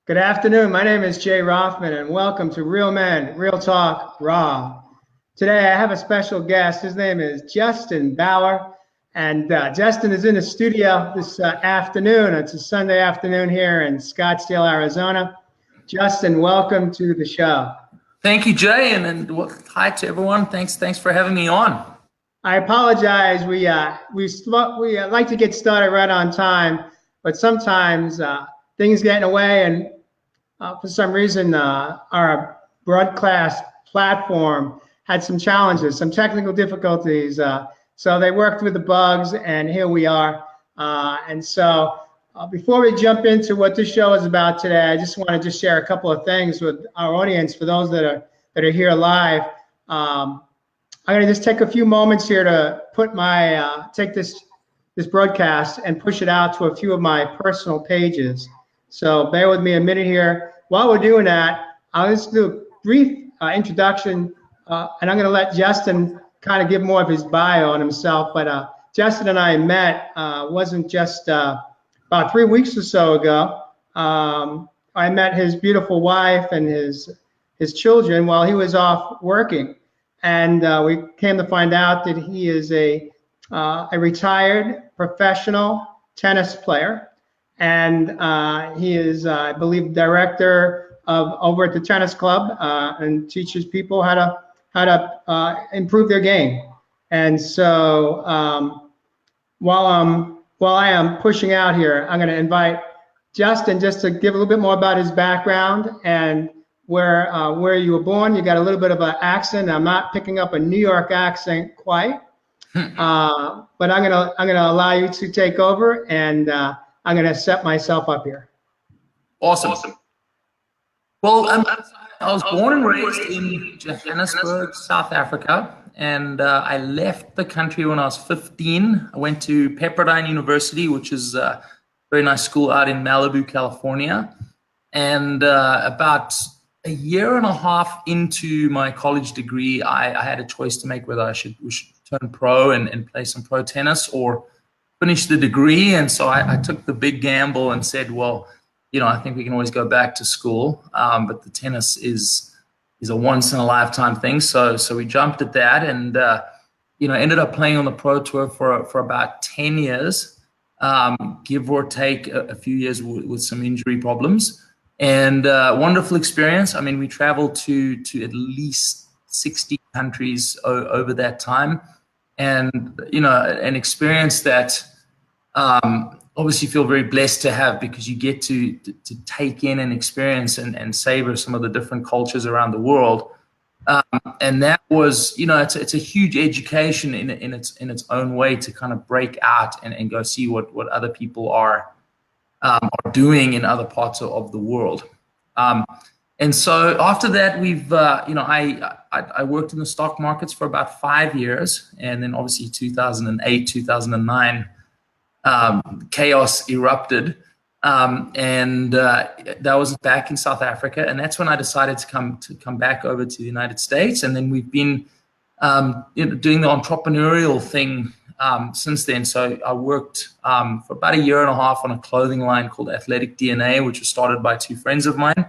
Good afternoon. My name is Jay Rothman, and welcome to Real Men, Real Talk, Raw. Today, I have a special guest. His name is Justin Bauer, and Justin is in the studio this afternoon. It's a Sunday afternoon here in Scottsdale, Arizona. Justin, welcome to the show. Thank you, Jay, and hi to everyone. Thanks for having me on. I apologize. We like to get started right on time, but sometimes things get in the way, and for some reason, our broadcast platform had some challenges, some technical difficulties. So they worked with the bugs, and here we are. Before we jump into what this show is about today, I just want to share a couple of things with our audience. For those that are here live, I'm going to just take a few moments here to put take this broadcast and push it out to a few of my personal pages. So bear with me a minute here. While we're doing that, I'll just do a brief introduction, and I'm going to let Justin kind of give more of his bio on himself. But Justin and I met wasn't just about 3 weeks or so ago. I met his beautiful wife and his children while he was off working, and we came to find out that he is a retired professional tennis player. And he is, I believe, director over at the tennis club, and teaches people how to improve their game. And so while I am pushing out here, I'm going to invite Justin just to give a little bit more about his background and where you were born. You got a little bit of an accent. I'm not picking up a New York accent quite, but I'm gonna allow you to take over, and I'm going to set myself up here. Awesome. Well, I was born and raised in Johannesburg, South Africa, and I left the country when I was 15. I went to Pepperdine University, which is a very nice school out in Malibu, California. And about a year and a half into my college degree, I had a choice to make whether we should turn pro and play some pro tennis or finish the degree. And so I took the big gamble and said, well, I think we can always go back to school, but the tennis is a once in a lifetime thing. So we jumped at that, and ended up playing on the pro tour for about 10 years, give or take a few years with some injury problems, and wonderful experience. I mean, we traveled to at least 60 countries over that time. And, an experience that obviously feel very blessed to have, because you get to take in and experience and savor some of the different cultures around the world. And that was, it's a huge education in its own way to kind of break out and go see what other people are doing in other parts of the world. And so after that, we've, I worked in the stock markets for about 5 years. And then obviously 2008, 2009, chaos erupted. And that was back in South Africa. And that's when I decided to come back over to the United States. And then we've been doing the entrepreneurial thing since then. So I worked for about a year and a half on a clothing line called Athletic DNA, which was started by 2 friends of mine.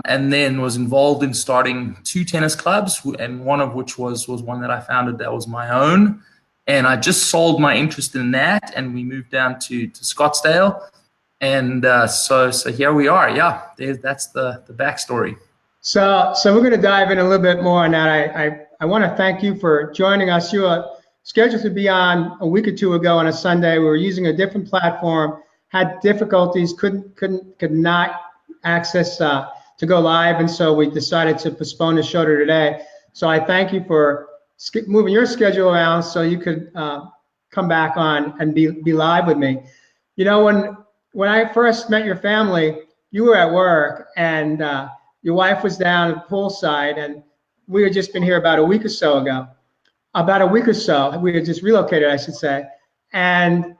And then was involved in starting 2 tennis clubs, and one of which was one that I founded that was my own. And I just sold my interest in that, and we moved down to Scottsdale. And so here we are. Yeah, that's the backstory. So we're going to dive in a little bit more on that. I want to thank you for joining us. You were scheduled to be on a week or 2 ago on a Sunday. We were using a different platform, had difficulties, could not access to go live, and so we decided to postpone the show to today. So I thank you for moving your schedule around so you could come back on and be live with me. When I first met your family, you were at work, and your wife was down at the poolside, and we had just been here about a week or so ago. We had just relocated, I should say. And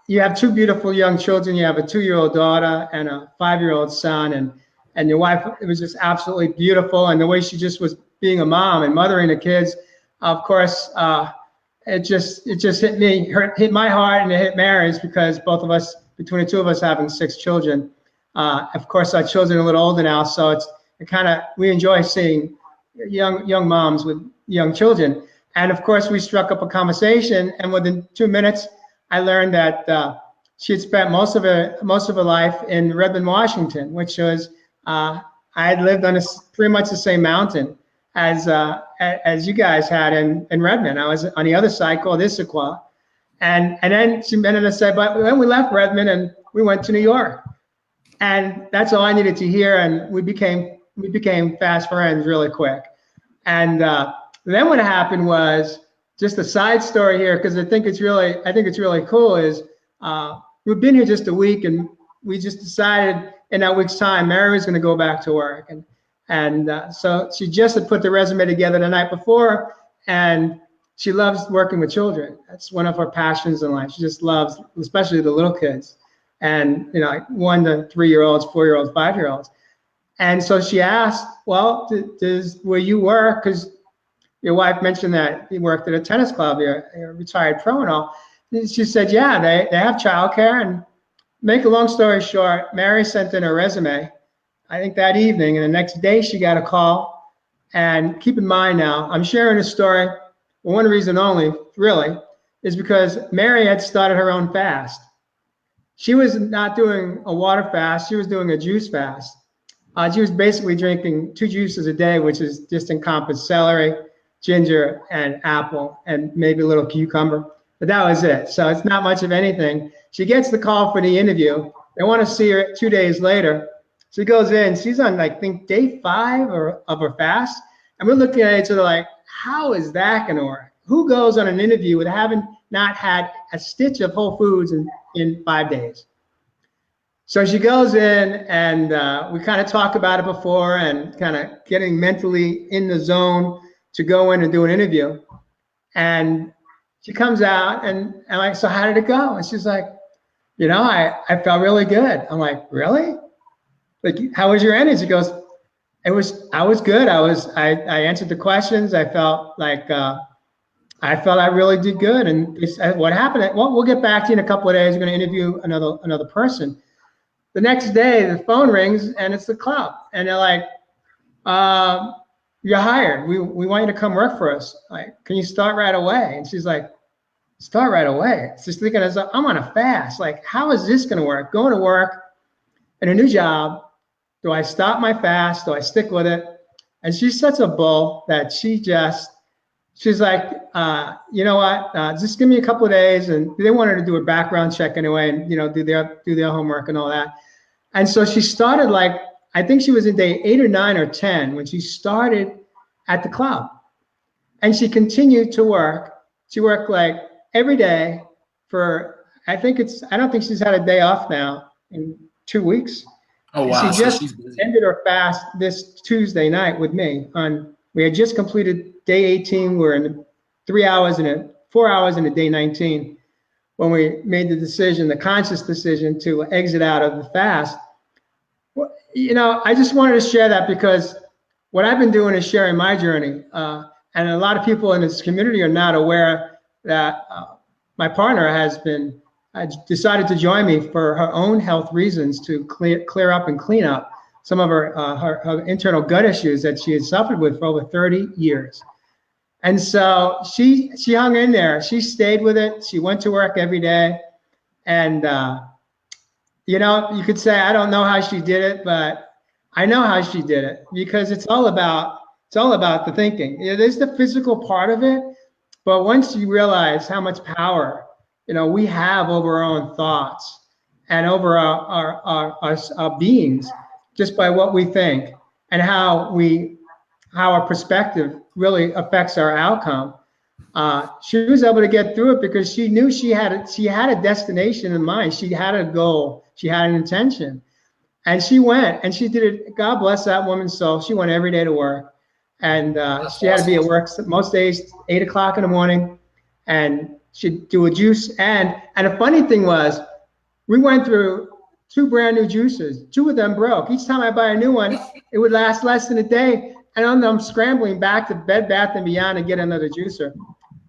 you have 2 beautiful young children. You have a 2-year-old daughter and a 5-year-old son, and your wife, it was just absolutely beautiful. And the way she just was being a mom and mothering the kids, of course, it just hit my heart, and it hit Mary's, because both of us, between the 2 of us having 6 children, Of course, our children are a little older now, so we enjoy seeing young moms with young children. And of course, we struck up a conversation, and within 2 minutes, I learned that she had spent most of her life in Redmond, Washington, which was I had lived on pretty much the same mountain as you guys had in Redmond. I was on the other side called Issaquah, and then she ended up saying, but then we left Redmond and we went to New York, and that's all I needed to hear, and we became fast friends really quick. And then what happened was just a side story here, because I think it's really cool. Is we've been here just a week, and we just decided in that week's time, Mary was going to go back to work, and so she just had put the resume together the night before, and she loves working with children. That's one of her passions in life. She just loves, especially the little kids, and like 1 to 3 year olds, 4 year olds, 5 year olds. And so she asked, well, will you work? Because your wife mentioned that you worked at a tennis club, you're a retired pro and all. And she said, yeah, they have childcare. And make a long story short, Mary sent in her resume, I think that evening, and the next day she got a call. And keep in mind now, I'm sharing this story for one reason only, really, is because Mary had started her own fast. She was not doing a water fast, she was doing a juice fast. She was basically drinking 2 juices a day, which is just encompassed celery, ginger, and apple, and maybe a little cucumber. But that was it. So it's not much of anything. She gets the call for the interview. They want to see her 2 days later. She goes in. She's on, I think, day 5 of her fast. And we're looking at each other like, how is that going to work? Who goes on an interview with having not had a stitch of Whole Foods in 5 days? So she goes in, and we kind of talk about it before, and kind of getting mentally in the zone to go in and do an interview. And she comes out, and I'm like, so how did it go? And she's like, I felt really good. I'm like, really? Like, how was your energy? She goes, I was good. I answered the questions. I felt like I really did good. And what happened? Well, we'll get back to you in a couple of days. We're going to interview another person. The next day, the phone rings, and it's the club, and they're like, you're hired. We want you to come work for us. Like, can you start right away? And she's like, start right away. She's thinking, I'm on a fast. Like, how is this going to work? Going to work in a new job. Do I stop my fast? Do I stick with it? And she's such a bull that she's like, you know what? Just give me a couple of days. And they wanted to do a background check anyway, and do their homework and all that. And so she started, like, I think she was in day 8 or 9 or 10 when she started at the club, and she continued to work. She worked like every day for, I don't think she's had a day off now in 2 weeks. Oh, wow. She just ended her fast this Tuesday night with me. We had just completed day 18. We're in 4 hours into day 19 when we made the conscious decision to exit out of the fast. Well, I just wanted to share that because what I've been doing is sharing my journey. And a lot of people in this community are not aware that my partner has decided to join me for her own health reasons to clear up and clean up some of her internal gut issues that she had suffered with for over 30 years. And so she hung in there. She stayed with it. She went to work every day. And, you could say, I don't know how she did it, but I know how she did it, because it's all about the thinking. There's the physical part of it. But once you realize how much power we have over our own thoughts and over our beings, just by what we think and how our perspective really affects our outcome. She was able to get through it because she knew she had a destination in mind. She had a goal. She had an intention, and she went and she did it. God bless that woman's soul. She went every day to work, and she had to be at work most days 8 o'clock in the morning, and she'd do a juice. And the funny thing was, we went through 2 brand new juices. 2 of them broke. Each time I buy a new one, it would last less than a day. And I'm scrambling back to Bed Bath & Beyond to get another juicer.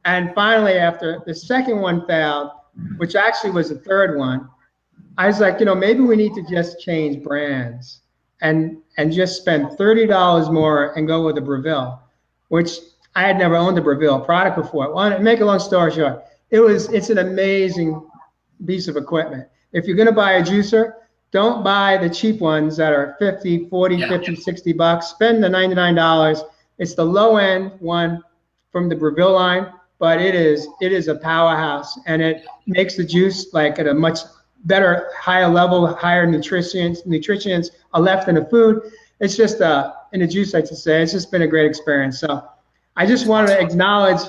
And finally, after the second one failed, which actually was the third one, I was like, maybe we need to just change brands and just spend $30 more and go with the Breville, which I had never owned a Breville product before. Well, to make a long story short, it's an amazing piece of equipment. If you're going to buy a juicer, don't buy the cheap ones that are 50, 40, 50, 60 bucks. Spend the $99. It's the low end one from the Breville line, but it is a powerhouse, and it makes the juice like at a much better, higher level, higher nutrients are left in the food. It's just in the juice, like to say, it's just been a great experience. So I just wanted to acknowledge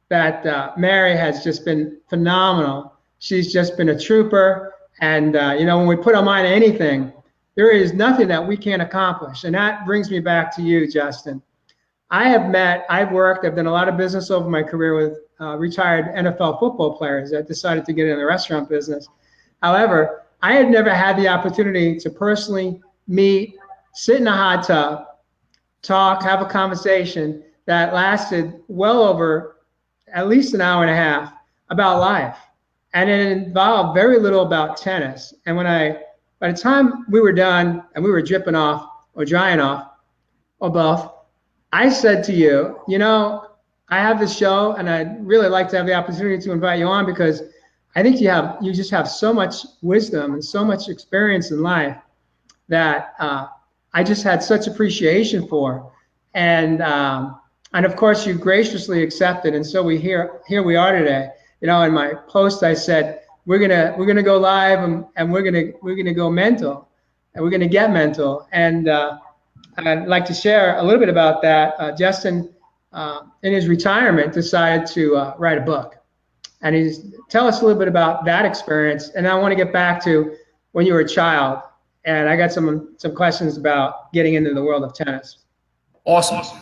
that Mary has just been phenomenal. She's just been a trooper. And, when we put our mind to anything, there is nothing that we can't accomplish. And that brings me back to you, Justin. I've done a lot of business over my career with retired NFL football players that decided to get in the restaurant business. However, I had never had the opportunity to personally meet, sit in a hot tub, talk, have a conversation that lasted well over at least an hour and a half about life. And it involved very little about tennis. And by the time we were done and we were dripping off or drying off or both, I said to you, I have this show and I'd really like to have the opportunity to invite you on because I think you just have so much wisdom and so much experience in life that I just had such appreciation for. And of course you graciously accepted. And so here we are today. In my post I said we're gonna go live and we're gonna go mental and we're gonna get mental. And I'd like to share a little bit about that. Justin, in his retirement, decided to write a book. And tell us a little bit about that experience. And I want to get back to when you were a child. And I got some questions about getting into the world of tennis. Awesome.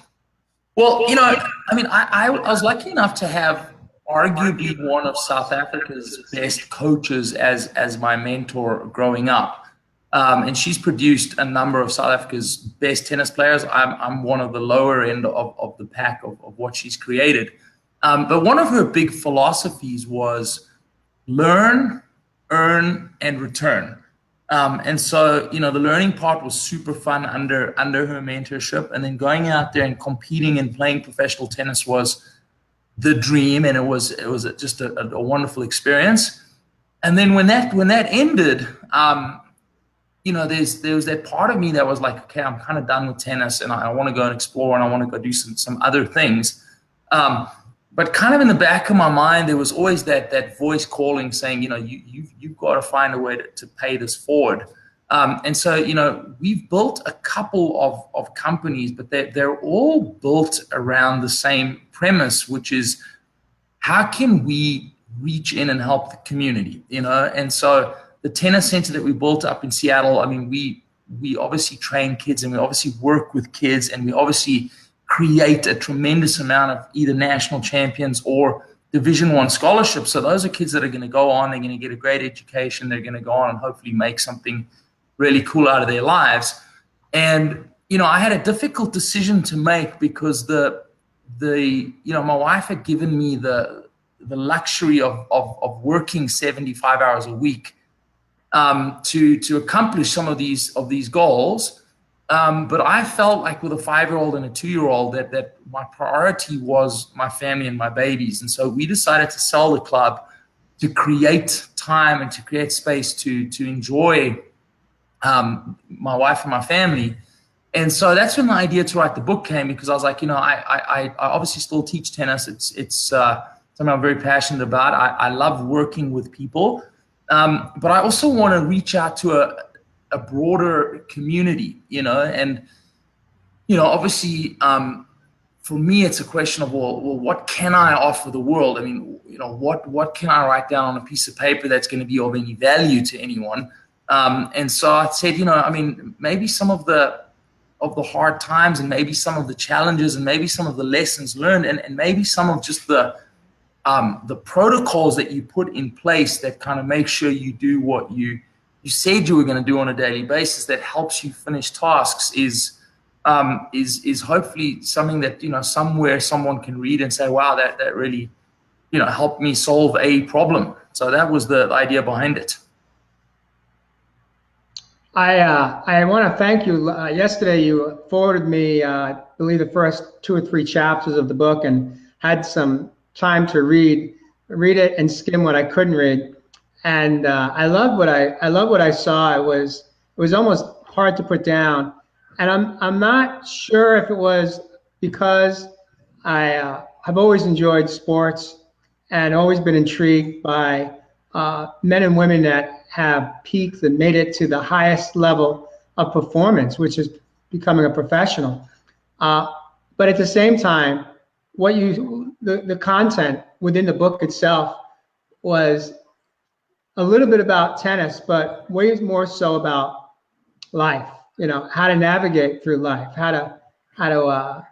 Well, I was lucky enough to have arguably one of South Africa's best coaches as my mentor growing up. And she's produced a number of South Africa's best tennis players. I'm one of the lower end of the pack of what she's created. But one of her big philosophies was learn, earn, and return. And so, the learning part was super fun under her mentorship. And then going out there and competing and playing professional tennis was the dream. And it was just a wonderful experience. And then when that ended, there was that part of me that was like, okay, I'm kind of done with tennis and I want to go and explore and I want to go do some other things. But kind of in the back of my mind, there was always that voice calling saying, you've got to find a way to pay this forward. And so, we've built a couple of companies, but they're all built around the same premise, which is how can we reach in and help the community, And so the tennis center that we built up in Seattle, we obviously train kids and we obviously work with kids and we obviously create a tremendous amount of either national champions or Division I scholarships. So those are kids that are going to go on, they're going to get a great education, they're going to go on and hopefully make something really cool out of their lives. And, I had a difficult decision to make because my wife had given me the luxury of working 75 hours a week to accomplish some of these goals. But I felt like with a 5-year-old and a 2-year-old that my priority was my family and my babies. And so we decided to sell the club to create time and to create space to enjoy my wife and my family. And so that's when the idea to write the book came, because I was like, I obviously still teach tennis. It's something I'm very passionate about. I love working with people. But I also want to reach out to a broader community, and, obviously, for me, it's a question of, well, what can I offer the world? What can I write down on a piece of paper that's going to be of any value to anyone? And so I said, maybe some of the hard times and maybe some of the challenges and maybe some of the lessons learned and maybe some of just the protocols that you put in place that kind of make sure you do what you said you were going to do on a daily basis that helps you finish tasks is hopefully something that, somewhere someone can read and say, wow, that really, helped me solve a problem. So that was the idea behind it. I want to thank you. Yesterday, you forwarded me, I believe, the first 2 or 3 chapters of the book, and had some time to read it and skim what I couldn't read. And I love what I saw. It was almost hard to put down, and I'm not sure if it was because I have always enjoyed sports and always been intrigued by men and women that have peaked and made it to the highest level of performance, which is becoming a professional. Uh, but at the same time, the content within the book itself was a little bit about tennis, but way more so about life. How to navigate through life, how to uh,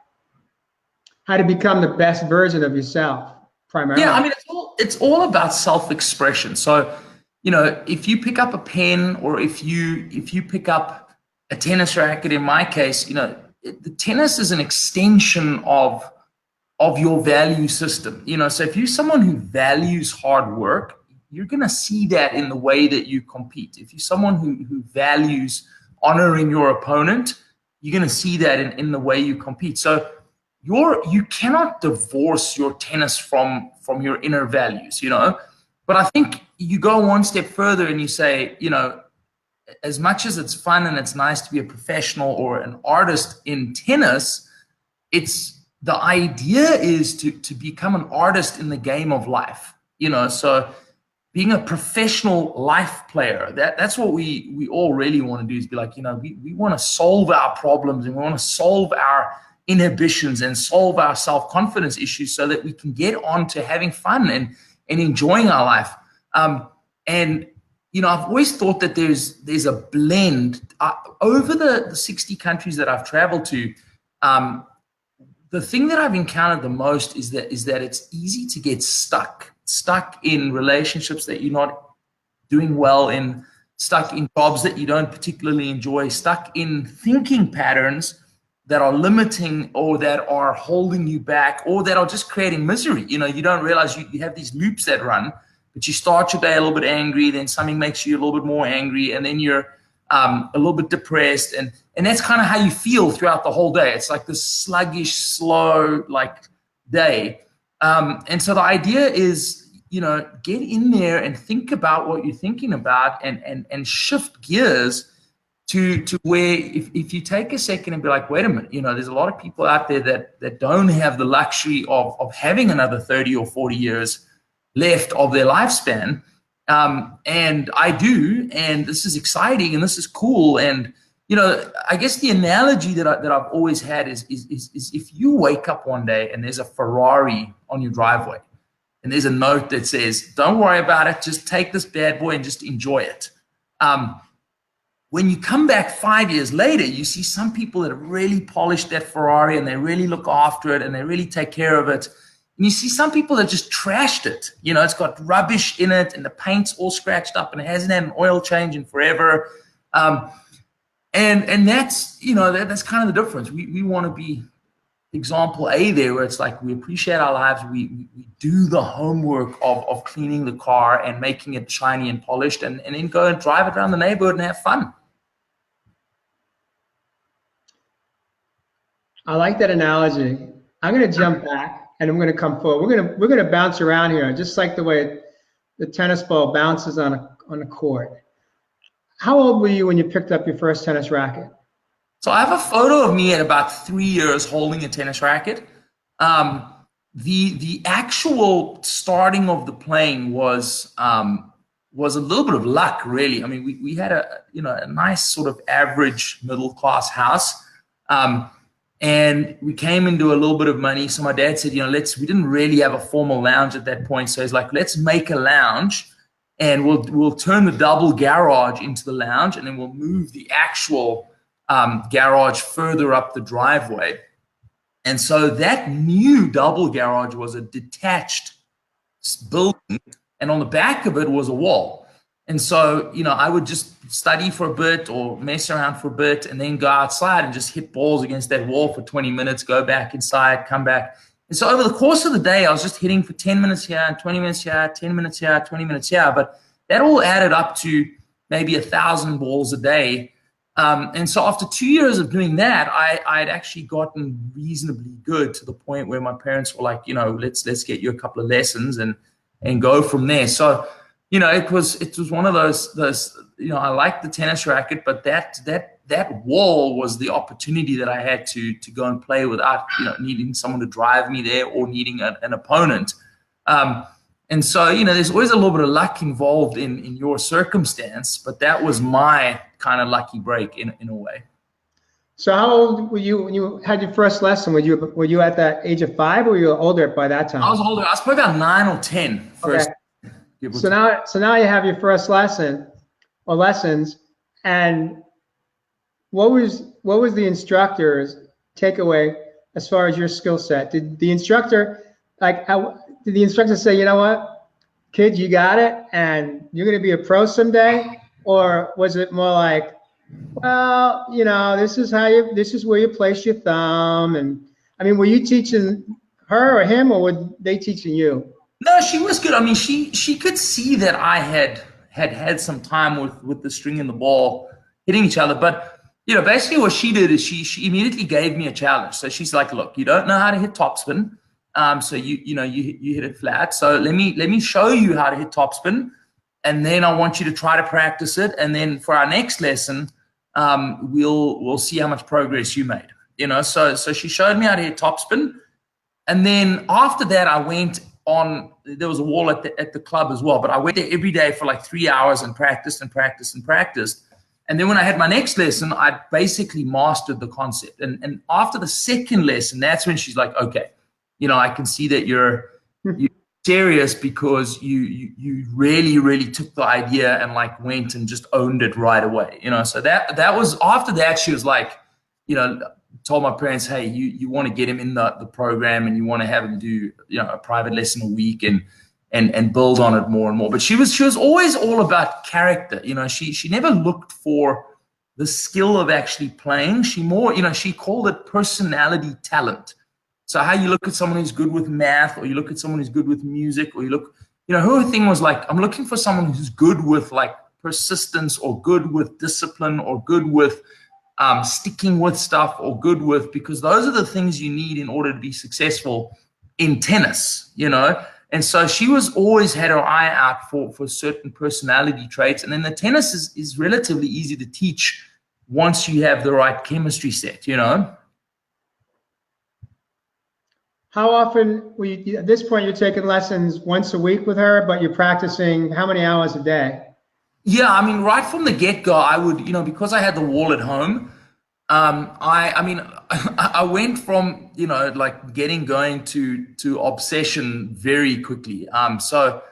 how to become the best version of yourself, Yeah, I primarily. mean, it's all about self-expression. So, if you pick up a pen, or if you pick up a tennis racket, in my case, the tennis is an extension of your value system. So if you're someone who values hard work, you're going to see that in the way that you compete. If you're someone who values honoring your opponent, you're going to see that in the way you compete. So you cannot divorce your tennis from your inner values. But I think you go one step further and you say, as much as it's fun and it's nice to be a professional or an artist in tennis, it's the idea is to become an artist in the game of life. So being a professional life player, that's what we all really want to do, is be like, we want to solve our problems, and we want to solve our inhibitions and solve our self-confidence issues, so that we can get on to having fun and enjoying our life. And I've always thought that there's a blend over the 60 countries that I've traveled to. The thing that I've encountered the most is that it's easy to get stuck in relationships that you're not doing well in, stuck in jobs that you don't particularly enjoy, stuck in thinking patterns that are limiting, or that are holding you back, or that are just creating misery. You don't realize you have these loops that run, but you start your day a little bit angry, then something makes you a little bit more angry, and then you're a little bit depressed, and that's kind of how you feel throughout the whole day. It's like this sluggish, slow, day. And so the idea is, get in there and think about what you're thinking about, and shift gears to where if you take a second and be like, wait a minute, there's a lot of people out there that don't have the luxury of having another 30 or 40 years left of their lifespan. And I do, and this is exciting, and this is cool. And I guess the analogy that I've always had is if you wake up one day and there's a Ferrari on your driveway, and there's a note that says, "Don't worry about it, just take this bad boy and just enjoy it." When you come back 5 years later, you see some people that have really polished that Ferrari, and they really look after it, and they really take care of it. And you see some people that just trashed it. It's got rubbish in it, and the paint's all scratched up, and it hasn't had an oil change in forever. And that's, that's kind of the difference. We want to be example A there, where it's like we appreciate our lives. We do the homework of cleaning the car and making it shiny and polished, and then go and drive it around the neighborhood and have fun. I like that analogy. I'm going to jump back and I'm going to come forward. We're going to bounce around here, just like the way the tennis ball bounces on a court. How old were you when you picked up your first tennis racket? So I have a photo of me at about 3 years holding a tennis racket. The actual starting of the playing was a little bit of luck, really. I mean, we had a nice sort of average middle class house. And we came into a little bit of money. So my dad said, we didn't really have a formal lounge at that point. So he's like, let's make a lounge, and we'll turn the double garage into the lounge, and then we'll move the actual garage further up the driveway. And so that new double garage was a detached building, and on the back of it was a wall. And so, I would just study for a bit or mess around for a bit, and then go outside and just hit balls against that wall for 20 minutes, go back inside, come back. And so over the course of the day, I was just hitting for 10 minutes here, and 20 minutes here, 10 minutes here, 20 minutes here. But that all added up to maybe 1,000 balls a day. And so after 2 years of doing that, I'd actually gotten reasonably good to the point where my parents were like, let's get you a couple of lessons and go from there. So, it was one of those, I liked the tennis racket, but that wall was the opportunity that I had to go and play without, needing someone to drive me there or needing an opponent. And so, there's always a little bit of luck involved in your circumstance, but that was my kind of lucky break in a way. So how old were you when you had your first lesson? Were you at that age of 5, or were you older by that time? I was older. I was probably about 9 or 10 first. Okay. So now you have your first lesson or lessons, and what was the instructor's takeaway as far as your skill set? Did the instructor say, you know what, kid, you got it, and you're going to be a pro someday? Or was it more like, well, this is where you place your thumb? And I mean, were you teaching her or him, or were they teaching you? No, she was good. I mean, she could see that I had some time with the string and the ball hitting each other. But, basically what she did is she immediately gave me a challenge. So she's like, look, you don't know how to hit topspin. So you hit it flat. So let me show you how to hit topspin. And then I want you to try to practice it. And then for our next lesson, we'll see how much progress you made. So she showed me how to hit topspin. And then after that, I went on. There was a wall at the club as well, but I went there every day for like 3 hours and practiced and practiced and practiced. And then when I had my next lesson, I basically mastered the concept. And after the second lesson, that's when she's like, okay, I can see that you're serious, because you really, really took the idea and like went and just owned it right away. So that was, after that, she was like, told my parents, hey, you want to get him in the program, and you want to have him do, a private lesson a week and build on it more and more. But she was always all about character. She never looked for the skill of actually playing. She more, she called it personality talent. So how you look at someone who's good with math, or you look at someone who's good with music, or you look, her thing was like, I'm looking for someone who's good with like persistence, or good with discipline, or good with sticking with stuff, or good with, because those are the things you need in order to be successful in tennis, And so she was always had her eye out for certain personality traits. And then the tennis is relatively easy to teach once you have the right chemistry set, How often were you, at this point, you're taking lessons once a week with her, but you're practicing how many hours a day? Yeah, I mean, right from the get-go, I would, because I had the wall at home, I went from, like getting going to obsession very quickly. So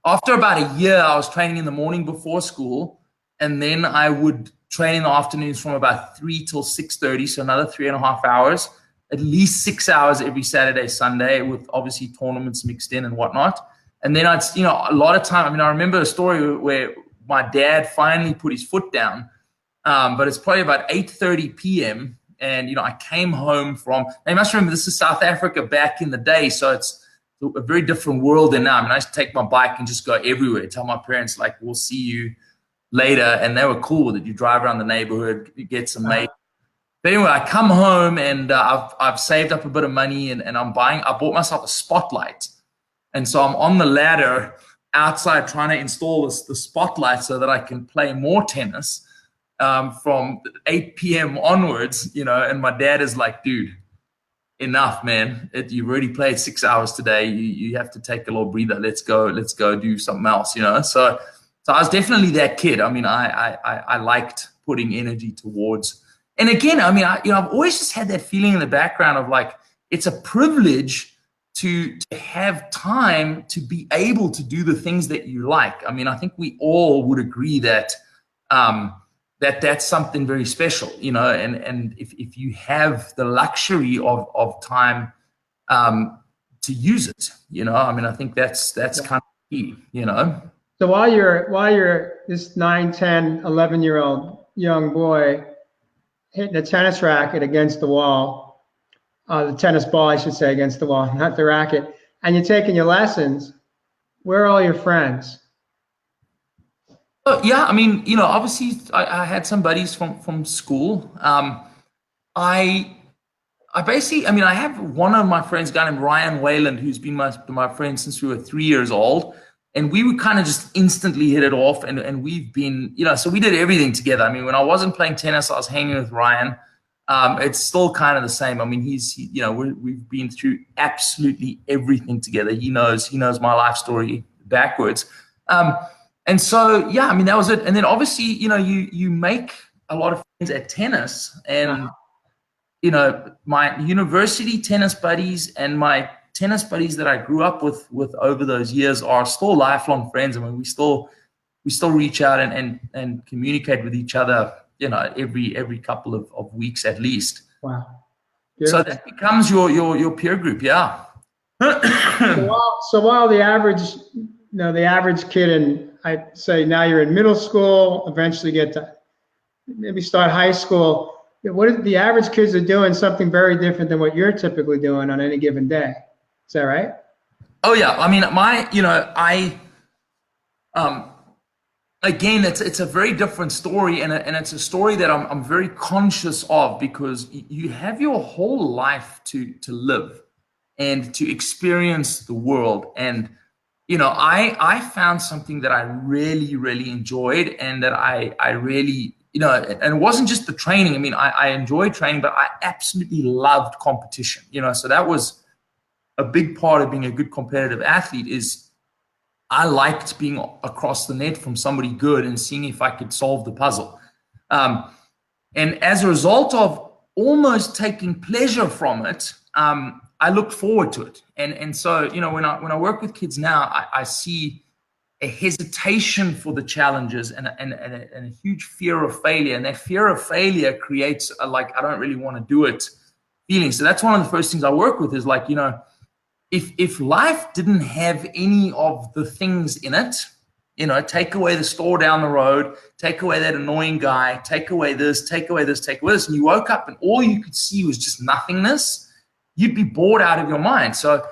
after about a year, I was training in the morning before school, and then I would train in the afternoons from about 3 till 6:30, so another 3.5 hours. At least 6 hours every Saturday, Sunday, with obviously tournaments mixed in and whatnot. And then I'd, a lot of time, I remember a story where my dad finally put his foot down, but it's probably about 8:30 p.m. And, I came home from, you must remember, this is South Africa back in the day. So it's a very different world than now. I used to take my bike and just go everywhere, tell my parents, like, we'll see you later. And they were cool with it. You drive around the neighborhood, you get some mates. But anyway, I come home, and I've saved up a bit of money, and I bought myself a spotlight. And so I'm on the ladder outside trying to install the spotlight so that I can play more tennis from 8 p.m. onwards, and my dad is like, dude, enough, man. You've already played 6 hours today. You have to take a little breather. Let's go do something else, So I was definitely that kid. I liked putting energy towards. And again, I've always just had that feeling in the background of like, it's a privilege to have time to be able to do the things that you like. I think we all would agree that that's something very special, and if you have the luxury of time to use it, I think that's kind of key, So while you're this 9, 10, 11-year-old young boy hitting a tennis racket against the wall, the tennis ball, I should say, against the wall, not the racket, and you're taking your lessons, where are all your friends? So, yeah, I mean, obviously I had some buddies from school. I I basically, I mean, I have one of my friends, a guy named Ryan Wayland, who's been my friend since we were 3 years old. And we would kind of just instantly hit it off. And we've been, so we did everything together. I mean, when I wasn't playing tennis, I was hanging with Ryan. It's still kind of the same. I mean, we've been through absolutely everything together. He knows my life story backwards. And so, yeah, I mean, that was it. And then obviously, you make a lot of friends at tennis, and my university tennis buddies and my tennis buddies that I grew up with over those years are still lifelong friends. I mean, we still reach out and communicate with each other, every couple of weeks at least. Wow. So that becomes your peer group, yeah. So while the average kid, and I'd say now you're in middle school, eventually get to maybe start high school, what the average kids are doing something very different than what you're typically doing on any given day. Is that right? Oh yeah. I mean, again, it's a very different story, and it's a story that I'm very conscious of, because you have your whole life to live and to experience the world. And I found something that I really, really enjoyed, and that I really, and it wasn't just the training. I mean, I enjoyed training, but I absolutely loved competition. So that was a big part of being a good competitive athlete. Is I liked being across the net from somebody good and seeing if I could solve the puzzle. And as a result of almost taking pleasure from it, I looked forward to it. And so, when I work with kids now, I see a hesitation for the challenges and a huge fear of failure. And that fear of failure creates I don't really want to do it feeling. So that's one of the first things I work with is if life didn't have any of the things in it, take away the store down the road, take away that annoying guy, take away this, take away this, take away this, and you woke up and all you could see was just nothingness, you'd be bored out of your mind. So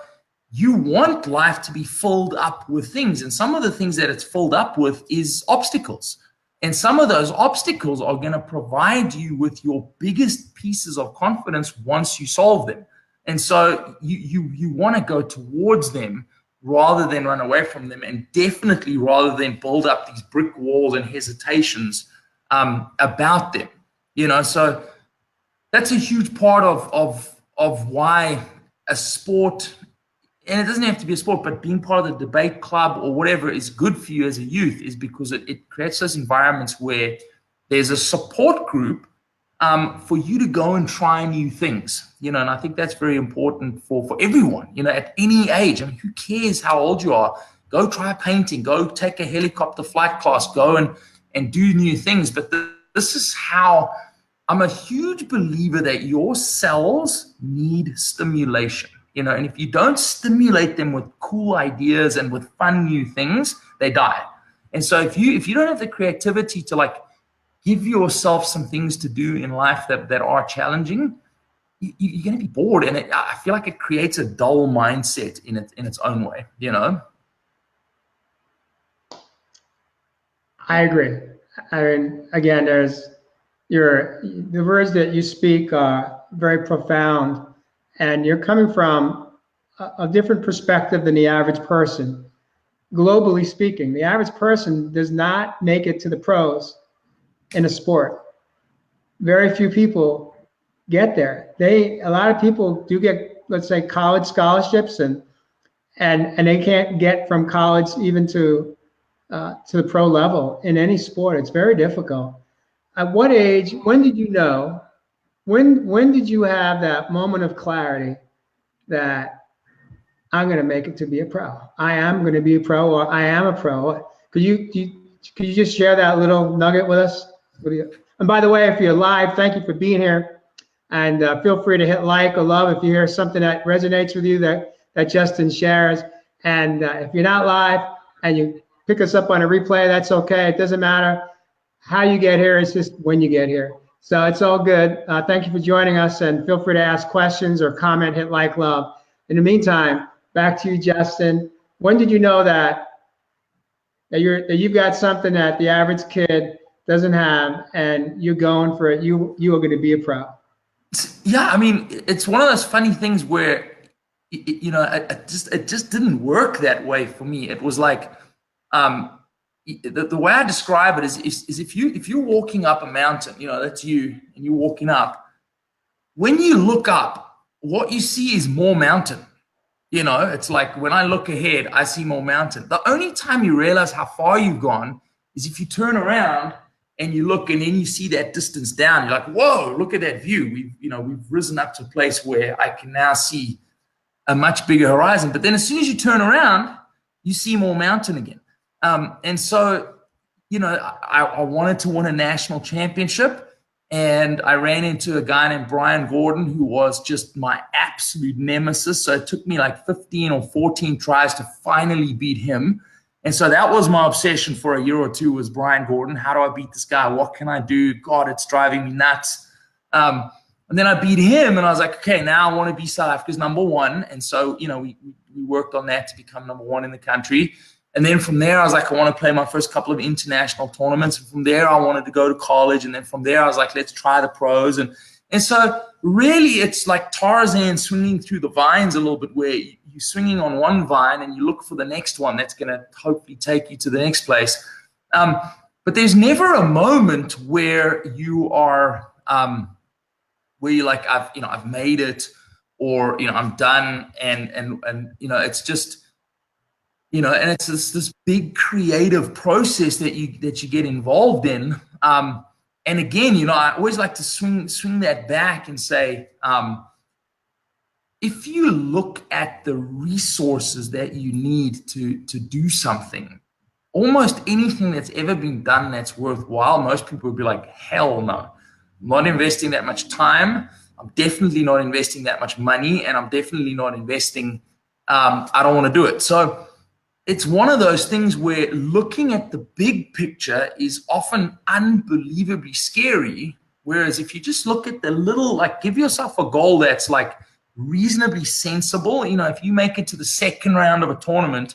you want life to be filled up with things. And some of the things that it's filled up with is obstacles. And some of those obstacles are going to provide you with your biggest pieces of confidence once you solve them. And so you want to go towards them rather than run away from them, and definitely rather than build up these brick walls and hesitations about them. So that's a huge part of why a sport, and it doesn't have to be a sport, but being part of the debate club or whatever is good for you as a youth, is because it creates those environments where there's a support group for you to go and try new things, and I think that's very important for everyone, at any age. I mean, who cares how old you are? Go try painting, go take a helicopter flight class, go and do new things. But this is how I'm a huge believer that your cells need stimulation, and if you don't stimulate them with cool ideas and with fun new things, they die. And so if you don't have the creativity to give yourself some things to do in life that are challenging, you're going to be bored. And I feel like it creates a dull mindset in its own way, I agree. I mean, again, the words that you speak are very profound, and you're coming from a different perspective than the average person. Globally speaking, the average person does not make it to the pros in a sport. Very few people get there. A lot of people do get, let's say, college scholarships, and they can't get from college even to the pro level in any sport. It's very difficult. At what age? When did you know? When did you have that moment of clarity that I'm going to make it to be a pro? I am going to be a pro, or I am a pro. Could you just share that little nugget with us? And by the way, if you're live, thank you for being here. And feel free to hit like or love if you hear something that resonates with you that Justin shares. And if you're not live and you pick us up on a replay, that's okay. It doesn't matter how you get here. It's just when you get here. So it's all good. Thank you for joining us, and feel free to ask questions or comment, hit like, love. In the meantime, back to you, Justin. When did you know that that you've got something that the average kid doesn't have, and you're going for it. You are going to be a pro. Yeah, I mean, it's one of those funny things where, you know, it just didn't work that way for me. It was like, the way I describe it is if you're walking up a mountain, you know, that's you, and you're walking up. When you look up, what you see is more mountain. You know, it's like when I look ahead, I see more mountain. The only time you realize how far you've gone is if you turn around and you look, and then you see that distance down. You're like, whoa, look at that view. We've risen up to a place where I can now see a much bigger horizon. But then as soon as you turn around, you see more mountain again. And so, you know, I wanted to win a national championship. And I ran into a guy named Brian Gordon, who was just my absolute nemesis. So it took me like 15 or 14 tries to finally beat him. And so that was my obsession for a year or two, was Brian Gordon. How do I beat this guy? What can I do? God, it's driving me nuts. And then I beat him, and I was like, okay, now I want to be South Africa's #1. And so, you know, we worked on that to become #1 in the country. And then from there, I was like, I want to play my first couple of international tournaments. And from there, I wanted to go to college. And then from there, I was like, let's try the pros. And so really, it's like Tarzan swinging through the vines a little bit, where you're swinging on one vine and you look for the next one that's going to hopefully take you to the next place. But there's never a moment where you are, where you're like, I've made it, or, you know, I'm done. And you know, it's just, you know, and it's this big creative process that you get involved in. And again, you know, I always like to swing that back and say, if you look at the resources that you need to do something, almost anything that's ever been done that's worthwhile, most people would be like, hell no, I'm not investing that much time. I'm definitely not investing that much money, and I'm definitely not investing, I don't want to do it. So it's one of those things where looking at the big picture is often unbelievably scary. Whereas if you just look at the little, like, give yourself a goal that's like reasonably sensible. You know, if you make it to the second round of a tournament,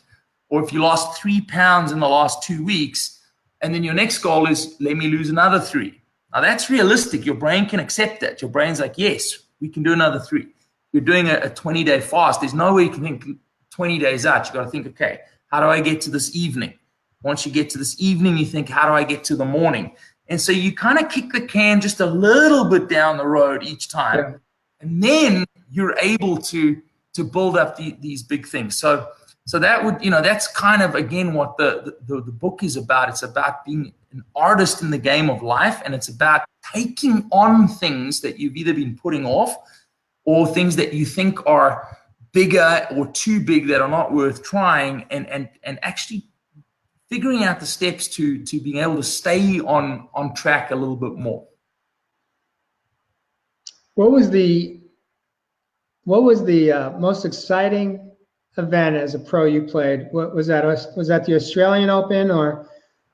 or if you lost 3 pounds in the last 2 weeks, and then your next goal is, let me lose another 3. Now that's realistic. Your brain can accept that. Your brain's like, yes, we can do another 3. You're doing a 20-day fast. There's no way you can think 20 days out. You got to think, okay, how do I get to this evening? Once you get to this evening, you think, how do I get to the morning? And so you kind of kick the can just a little bit down the road each time. Yeah. And then you're able to build up these big things. So that would, you know, that's kind of, again, what the book is about. It's about being an artist in the game of life. And it's about taking on things that you've either been putting off, or things that you think are bigger or too big that are not worth trying, and actually figuring out the steps to being able to stay on track a little bit more. What was the most exciting event as a pro you played? What was that? Was that the Australian Open, or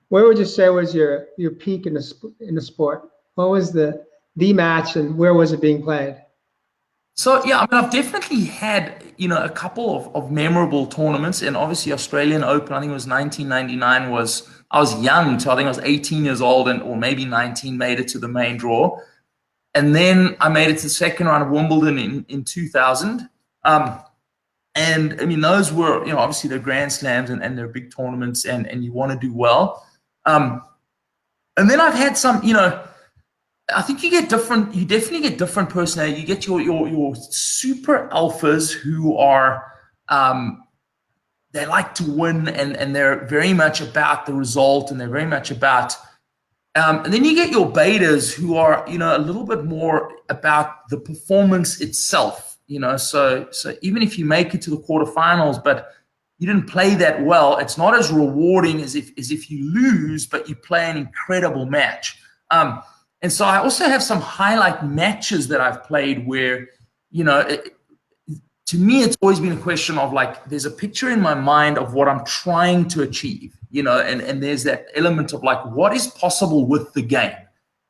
where would you say was your peak in the sport? What was the match, and where was it being played? So, yeah, I mean, I've definitely had, you know, a couple of memorable tournaments, and obviously Australian Open, I think it was 1999, I was young, so I think I was 18 years old, or maybe 19, made it to the main draw. And then I made it to the second round of Wimbledon in 2000. And I mean, those were, you know, obviously they're Grand Slams and they're big tournaments, and you want to do well. And then I've had some, you know, I think you definitely get different personality. You get your super alphas who are, they like to win, and they're very much about the result, and they're very much about, and then you get your betas who are, you know, a little bit more about the performance itself, you know, so even if you make it to the quarterfinals, but you didn't play that well, it's not as rewarding as if you lose, but you play an incredible match. And so I also have some highlight matches that I've played where, you know, to me, it's always been a question of, like, there's a picture in my mind of what I'm trying to achieve, you know, and there's that element of, like, what is possible with the game,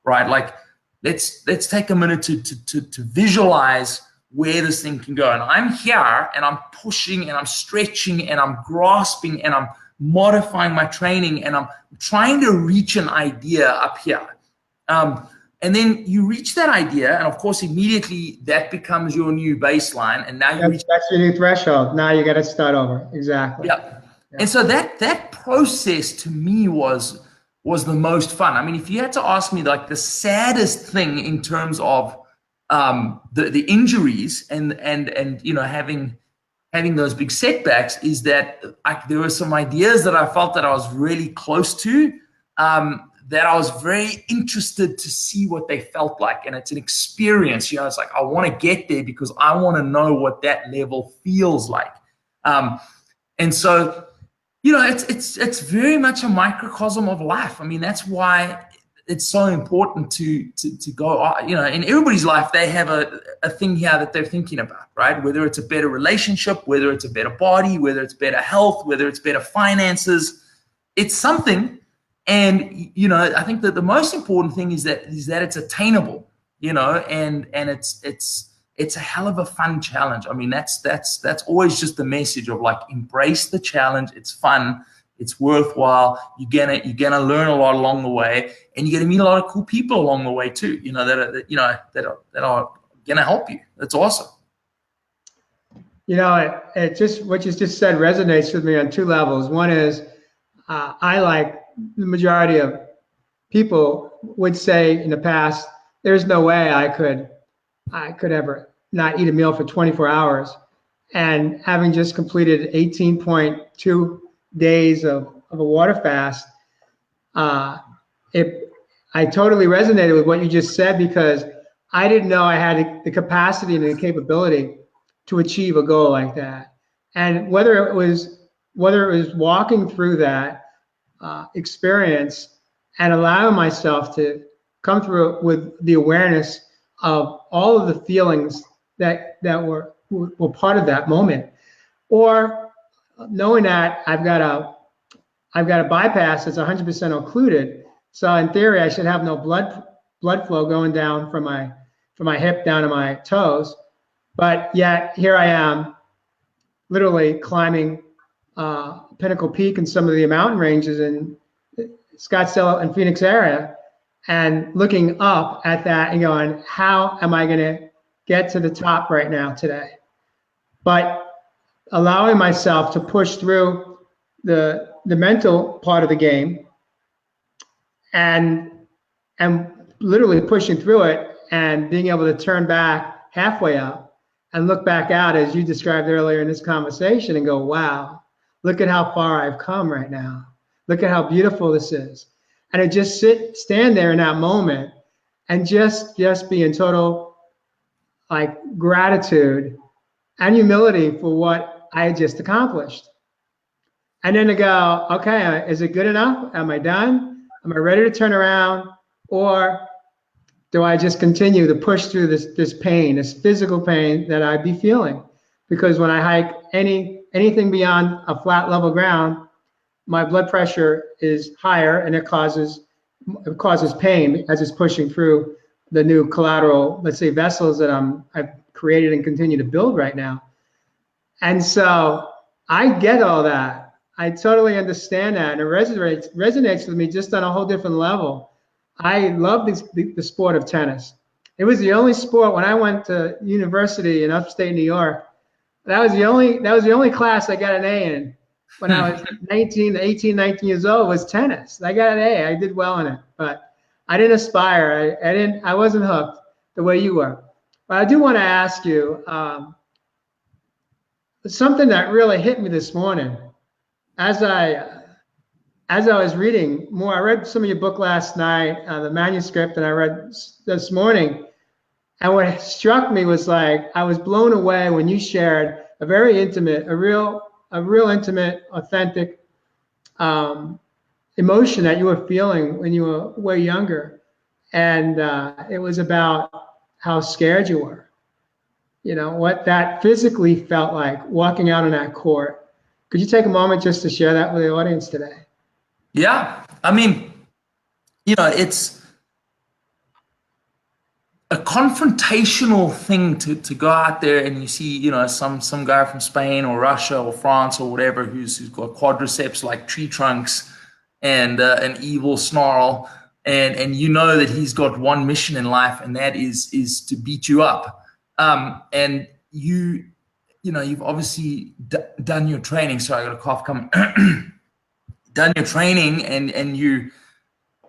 right? Like, let's take a minute to visualize where this thing can go. And I'm here, and I'm pushing, and I'm stretching, and I'm grasping, and I'm modifying my training, and I'm trying to reach an idea up here. And then you reach that idea, and of course, immediately that becomes your new baseline. And now that's your new threshold. Now you got to start over. Exactly. Yeah. And so that process to me was the most fun. I mean, if you had to ask me, like, the saddest thing in terms of the injuries and having those big setbacks, is that there were some ideas that I felt that I was really close to, that I was very interested to see what they felt like. And it's an experience, it's like, I want to get there because I want to know what that level feels like. And so, it's very much a microcosm of life. I mean, that's why it's so important to go, in everybody's life, they have a thing here that they're thinking about, right? Whether it's a better relationship, whether it's a better body, whether it's better health, whether it's better finances, it's something. And, I think that the most important thing is that it's attainable, and it's a hell of a fun challenge. I mean, that's always just the message of, like, embrace the challenge. It's fun. It's worthwhile. You're gonna learn a lot along the way, and you're gonna meet a lot of cool people along the way too. That are gonna help you. That's awesome. It just, what you just said resonates with me on two levels. One is, I, like the majority of people would say in the past, there's no way I could ever not eat a meal for 24 hours. And having just completed 18.2 days of a water fast, I totally resonated with what you just said, because I didn't know I had the capacity and the capability to achieve a goal like that. And whether it was walking through that experience and allowing myself to come through it with the awareness of all of the feelings that were part of that moment, or knowing that I've got a bypass that's 100% occluded, so in theory I should have no blood flow going down from my hip down to my toes, but yet here I am, literally climbing Pinnacle Peak and some of the mountain ranges in Scottsdale and Phoenix area, and looking up at that and going, how am I going to get to the top right now today? But allowing myself to push through the mental part of the game, and literally pushing through it and being able to turn back halfway up and look back out, as you described earlier in this conversation, and go, wow, look at how far I've come right now. Look at how beautiful this is. And to just stand there in that moment and just be in total, like, gratitude and humility for what I had just accomplished. And then to go, okay, is it good enough? Am I done? Am I ready to turn around? Or do I just continue to push through this pain, this physical pain that I'd be feeling? Because when I hike anything beyond a flat level ground, my blood pressure is higher, and it causes pain as it's pushing through the new collateral, let's say, vessels that I've created and continue to build right now. And so I get all that. I totally understand that, and it resonates with me just on a whole different level. I love the sport of tennis. It was the only sport when I went to university in upstate New York. That was the only class I got an A in. When I was 18, 19 years old, was tennis. I got an A. I did well in it, but I didn't aspire. I wasn't hooked the way you were. But I do want to ask you something that really hit me this morning. As I was reading more, I read some of your book last night, the manuscript, and I read this morning. And what struck me was, like, I was blown away when you shared a very intimate, a real intimate, authentic emotion that you were feeling when you were way younger. And it was about how scared you were. What that physically felt like walking out on that court. Could you take a moment just to share that with the audience today? Yeah. I mean, it's a confrontational thing to go out there and you see, you know, some guy from Spain or Russia or France or whatever who's got quadriceps like tree trunks and an evil snarl, and you know that he's got one mission in life, and that is to beat you up. And you know, you've obviously done your training. Sorry, I got a cough coming. Done your training, and you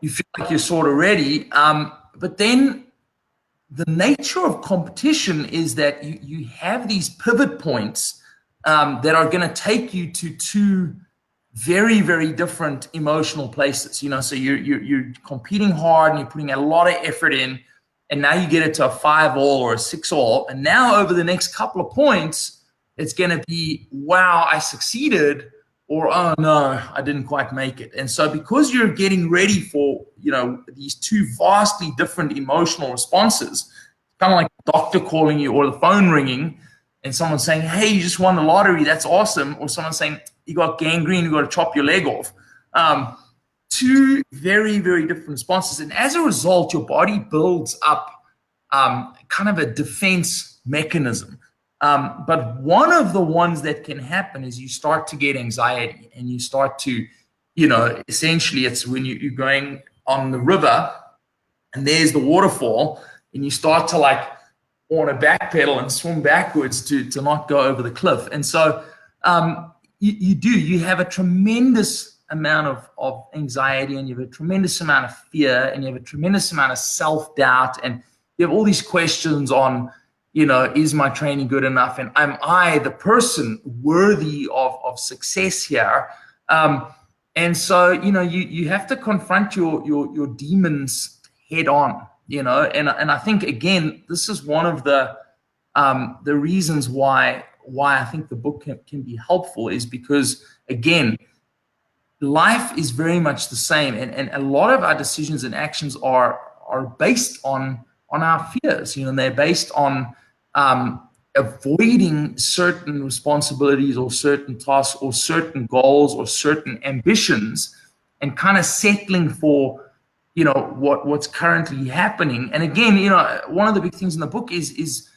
feel like you're sort of ready. But then the nature of competition is that you have these pivot points that are going to take you to two very, very different emotional places. You know, so you're competing hard and you're putting a lot of effort in, and now you get it to a 5-all or a 6-all, and now over the next couple of points, it's going to be, wow, I succeeded, or, oh no, I didn't quite make it. And so because you're getting ready for, you know, these two vastly different emotional responses, kind of like the doctor calling you or the phone ringing and someone saying, hey, you just won the lottery, that's awesome, or someone saying, you got gangrene, you got to chop your leg off. Two very, very different responses. And as a result, your body builds up kind of a defense mechanism. But one of the ones that can happen is you start to get anxiety, and you start to, you know, essentially it's when you're going on the river and there's the waterfall, and you start to like want to backpedal and swim backwards to not go over the cliff. And so you have a tremendous amount of anxiety, and you have a tremendous amount of fear, and you have a tremendous amount of self-doubt, and you have all these questions on, you know, is my training good enough? And am I the person worthy of success here? And so, you know, you have to confront your demons head on, you know, and I think, again, this is one of the reasons why I think the book can be helpful, is because, again, life is very much the same. And a lot of our decisions and actions are based on our fears, you know, and they're based on avoiding certain responsibilities or certain tasks or certain goals or certain ambitions, and kind of settling for, you know, what's currently happening. And again, you know, one of the big things in the book is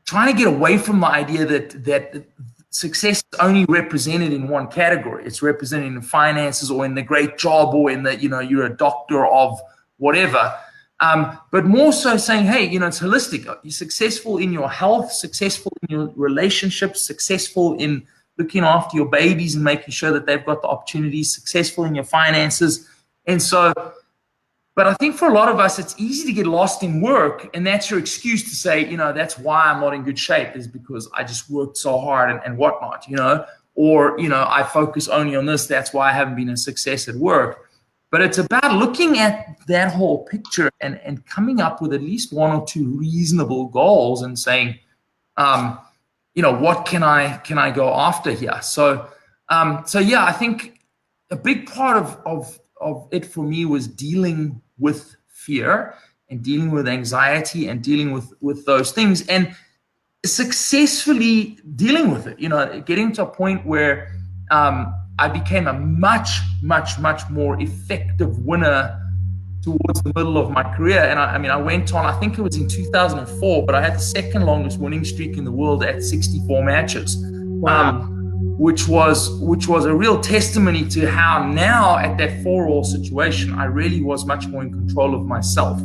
trying to get away from the idea that success is only represented in one category. It's represented in finances or in the great job or in the, you know, you're a doctor of whatever. But more so saying, hey, you know, it's holistic. You're successful in your health, successful in your relationships, successful in looking after your babies and making sure that they've got the opportunities, successful in your finances. And so, but I think for a lot of us, it's easy to get lost in work, and that's your excuse to say, you know, that's why I'm not in good shape, is because I just worked so hard and whatnot, you know, or, you know, I focus only on this, that's why I haven't been a success at work. But it's about looking at that whole picture and coming up with at least one or two reasonable goals and saying, you know, what can I go after here? So yeah, I think a big part of it for me was dealing with fear and dealing with anxiety and dealing with those things and successfully dealing with it. You know, getting to a point where I became a much more effective winner towards the middle of my career. And I mean, I went on, I think it was in 2004, but I had the second longest winning streak in the world at 64 matches. Wow. Which was a real testimony to how now at that 4-all situation, I really was much more in control of myself.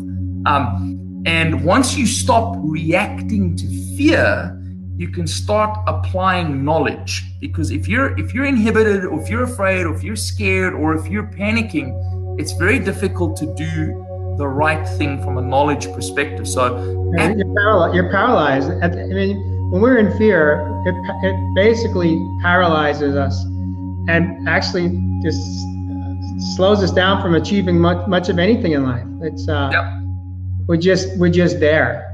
And once you stop reacting to fear, you can start applying knowledge. Because if you're inhibited, or if you're afraid, or if you're scared, or if you're panicking, it's very difficult to do the right thing from a knowledge perspective. So you're paralyzed. I mean, when we're in fear, it basically paralyzes us and actually just slows us down from achieving much of anything in life. It's we're just there.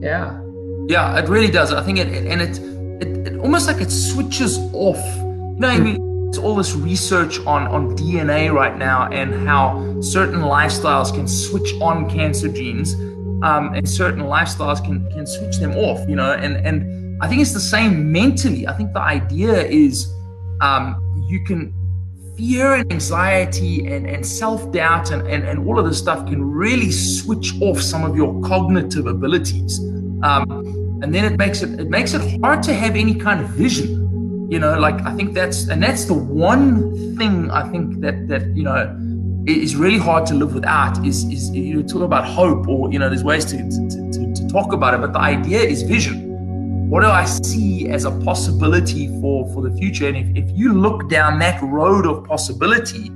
Yeah. Yeah, it really does. I think it almost like it switches off. You know, I mean, there's all this research on DNA right now and how certain lifestyles can switch on cancer genes, and certain lifestyles can switch them off. You know, and I think it's the same mentally. I think the idea is you can fear and anxiety and self-doubt and all of this stuff can really switch off some of your cognitive abilities. And then it makes it hard to have any kind of vision. Like I think that's the one thing I think that is really hard to live without is you talk about hope, or there's ways to talk about it, but the idea is vision. What do I see as a possibility for the future? And if you look down that road of possibility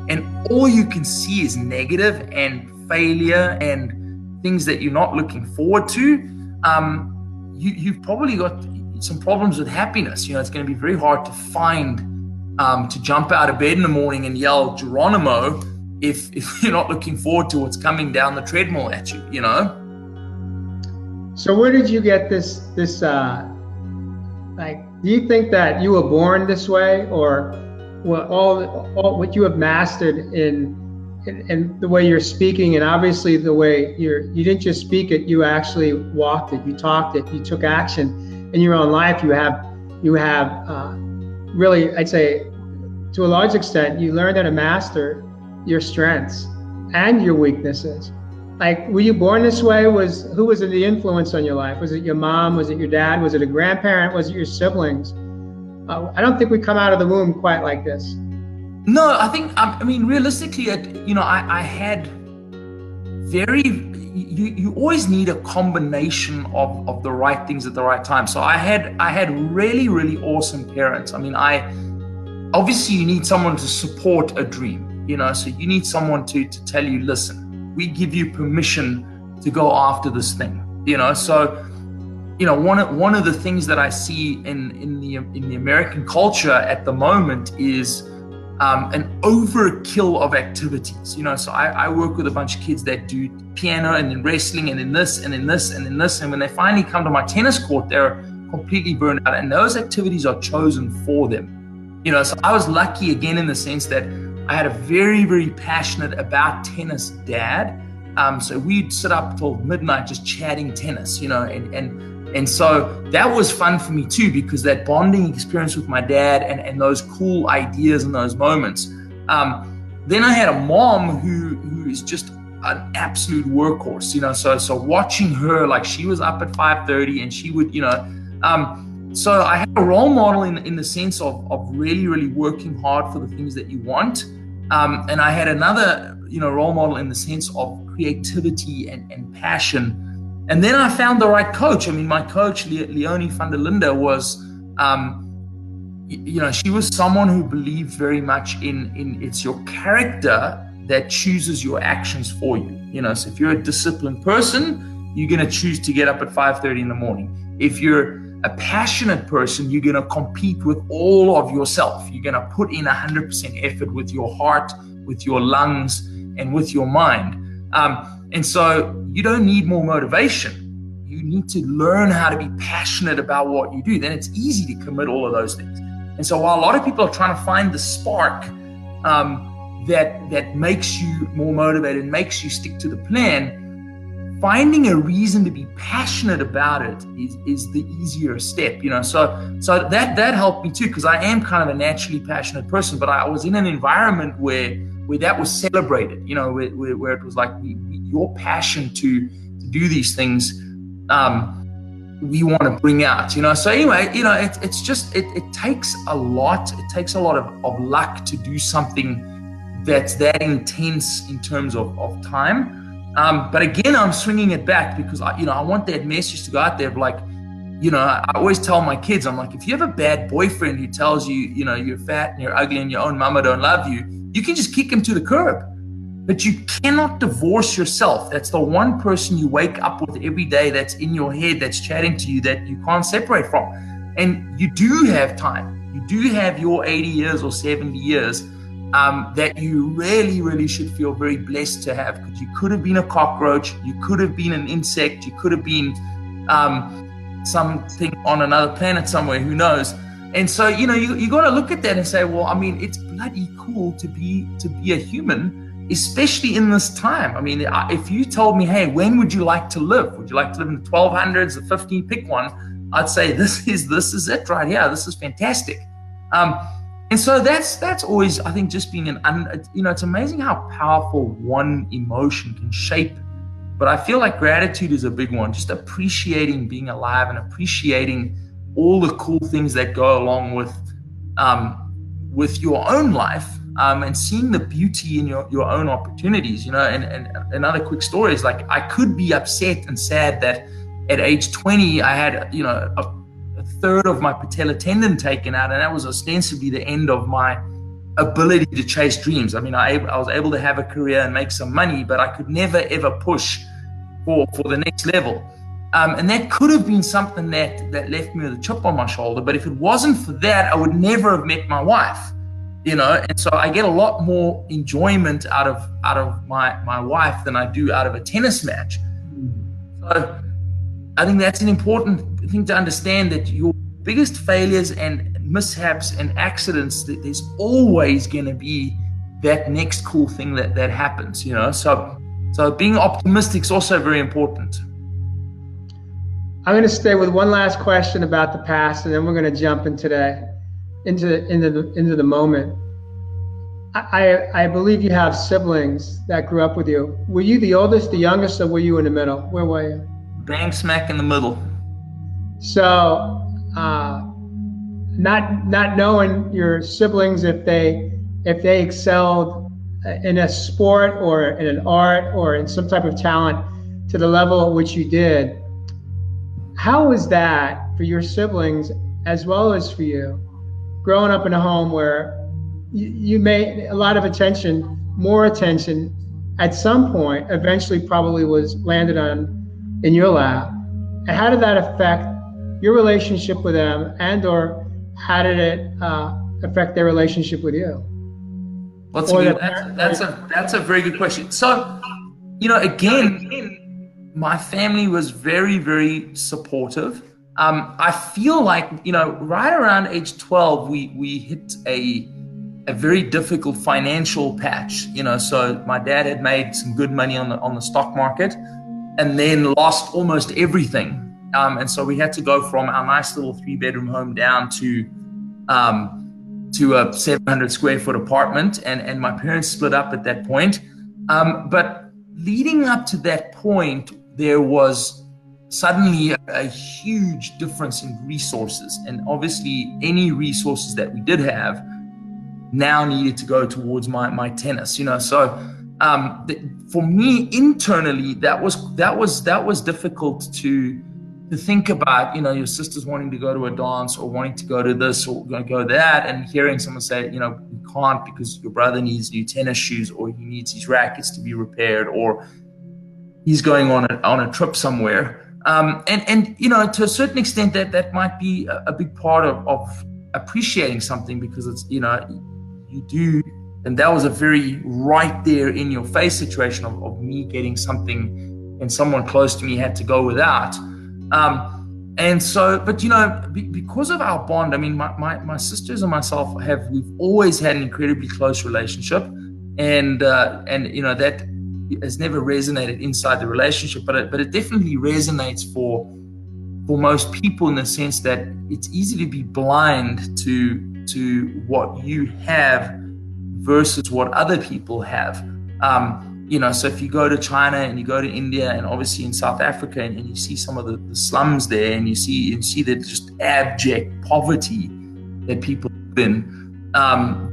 and all you can see is negative and failure and things that you're not looking forward to, you've probably got some problems with happiness. It's going to be very hard to find, to jump out of bed in the morning and yell Geronimo if you're not looking forward to what's coming down the treadmill at you, So where did you get this do you think that you were born this way, or all what you have mastered in the way you're speaking, and obviously the way you didn't just speak it, you actually walked it, you talked it, you took action in your own life. You have really, I'd say, to a large extent, you learned how to master your strengths and your weaknesses. Like, were you born this way? Who was the influence on your life? Was it your mom? Was it your dad? Was it a grandparent? Was it your siblings? I don't think we come out of the womb quite like this. No, I think, realistically, I had you always need a combination of the right things at the right time. So I had really, really awesome parents. Obviously you need someone to support a dream, so you need someone to tell you, listen, we give you permission to go after this thing, so one of the things that I see in the American culture at the moment is an overkill of activities. So I work with a bunch of kids that do piano and then wrestling and then this and then this and then this, and when they finally come to my tennis court, they're completely burned out, and those activities are chosen for them. So I was lucky again in the sense that I had a very, very passionate about tennis dad. So we'd sit up till midnight just chatting tennis, and so that was fun for me too, because that bonding experience with my dad and those cool ideas and those moments. Then I had a mom who is just an absolute workhorse, so watching her, like, she was up at 5:30 and she would, so I had a role model in the sense of really, really working hard for the things that you want. And I had another, role model in the sense of creativity and passion. And then I found the right coach. My coach, Leonie van der Linde, was, she was someone who believed very much in it's your character that chooses your actions for you. So if you're a disciplined person, you're going to choose to get up at 5:30 in the morning. If you're a passionate person, you're going to compete with all of yourself. You're going to put in 100% effort with your heart, with your lungs, and with your mind. And so you don't need more motivation. You need to learn how to be passionate about what you do. Then it's easy to commit all of those things. And so while a lot of people are trying to find the spark that makes you more motivated, makes you stick to the plan, finding a reason to be passionate about it is the easier step, So that helped me too, because I am kind of a naturally passionate person, but I was in an environment where that was celebrated, where it was like your passion to do these things, we want to bring out, So anyway, it's just it takes a lot. It takes a lot of luck to do something that's that intense in terms of time. But again, I'm swinging it back because I want that message to go out there. Like, I always tell my kids, I'm like, if you have a bad boyfriend who tells you, you're fat and you're ugly and your own mama don't love you, you can just kick him to the curb. But you cannot divorce yourself. That's the one person you wake up with every day that's in your head, that's chatting to you, that you can't separate from. And you do have time. You do have your 80 years or 70 years that you really, really should feel very blessed to have, because you could have been a cockroach, you could have been an insect, you could have been something on another planet somewhere, who knows. And so, you got to look at that and say, well, it's bloody cool to be a human, especially in this time. If you told me, hey, when would you like to live? Would you like to live in the 1200s, the 15, pick one? I'd say this is it right here. This is fantastic. And so that's always, I think, just being it's amazing how powerful one emotion can shape. But I feel like gratitude is a big one, just appreciating being alive and appreciating all the cool things that go along with your own life, and seeing the beauty in your own opportunities, and another quick story is like, I could be upset and sad that at age 20, I had, a third of my patella tendon taken out, and that was ostensibly the end of my ability to chase dreams. I mean, I was able to have a career and make some money, but I could never ever push for the next level. And that could have been something that left me with a chip on my shoulder. But if it wasn't for that, I would never have met my wife, And so I get a lot more enjoyment out of my wife than I do out of a tennis match. So I think that's an important thing to understand, that your biggest failures and mishaps and accidents, that there's always going to be that next cool thing that happens, So being optimistic is also very important. I'm going to stay with one last question about the past, and then we're going to jump into the moment. I believe you have siblings that grew up with you. Were you the oldest, the youngest, or were you in the middle? Where were you? Bang smack in the middle. So, not knowing your siblings, if they excelled in a sport or in an art or in some type of talent to the level at which you did, how was that for your siblings as well as for you, growing up in a home where you made a lot of attention, more attention at some point, eventually probably was landed in your lap? And how did that affect your relationship with them, and or how did it affect their relationship with you? That's a very good question. So, again, my family was very, very supportive. I feel like, right around age 12, we hit a very difficult financial patch. So my dad had made some good money on the stock market, and then lost almost everything. And so we had to go from our nice little 3-bedroom home down to a 700 square foot apartment, and my parents split up at that point. But leading up to that point, there was suddenly a huge difference in resources, and obviously any resources that we did have now needed to go towards my tennis. So for me internally, that was difficult to think about, your sisters wanting to go to a dance or wanting to go to this or go that, and hearing someone say, we can't because your brother needs new tennis shoes, or he needs his rackets to be repaired, or he's going on a trip somewhere. And to a certain extent, that might be a big part of appreciating something, because it's, you do. And that was a very right there in your face situation of me getting something, and someone close to me had to go without. And so, but because of our bond, I mean, my sisters and myself we've always had an incredibly close relationship, and that has never resonated inside the relationship, but it definitely resonates for most people, in the sense that it's easy to be blind to what you have versus what other people have. So if you go to China and you go to India and obviously in South Africa, and you see some of the slums there, and you see the just abject poverty that people live in, then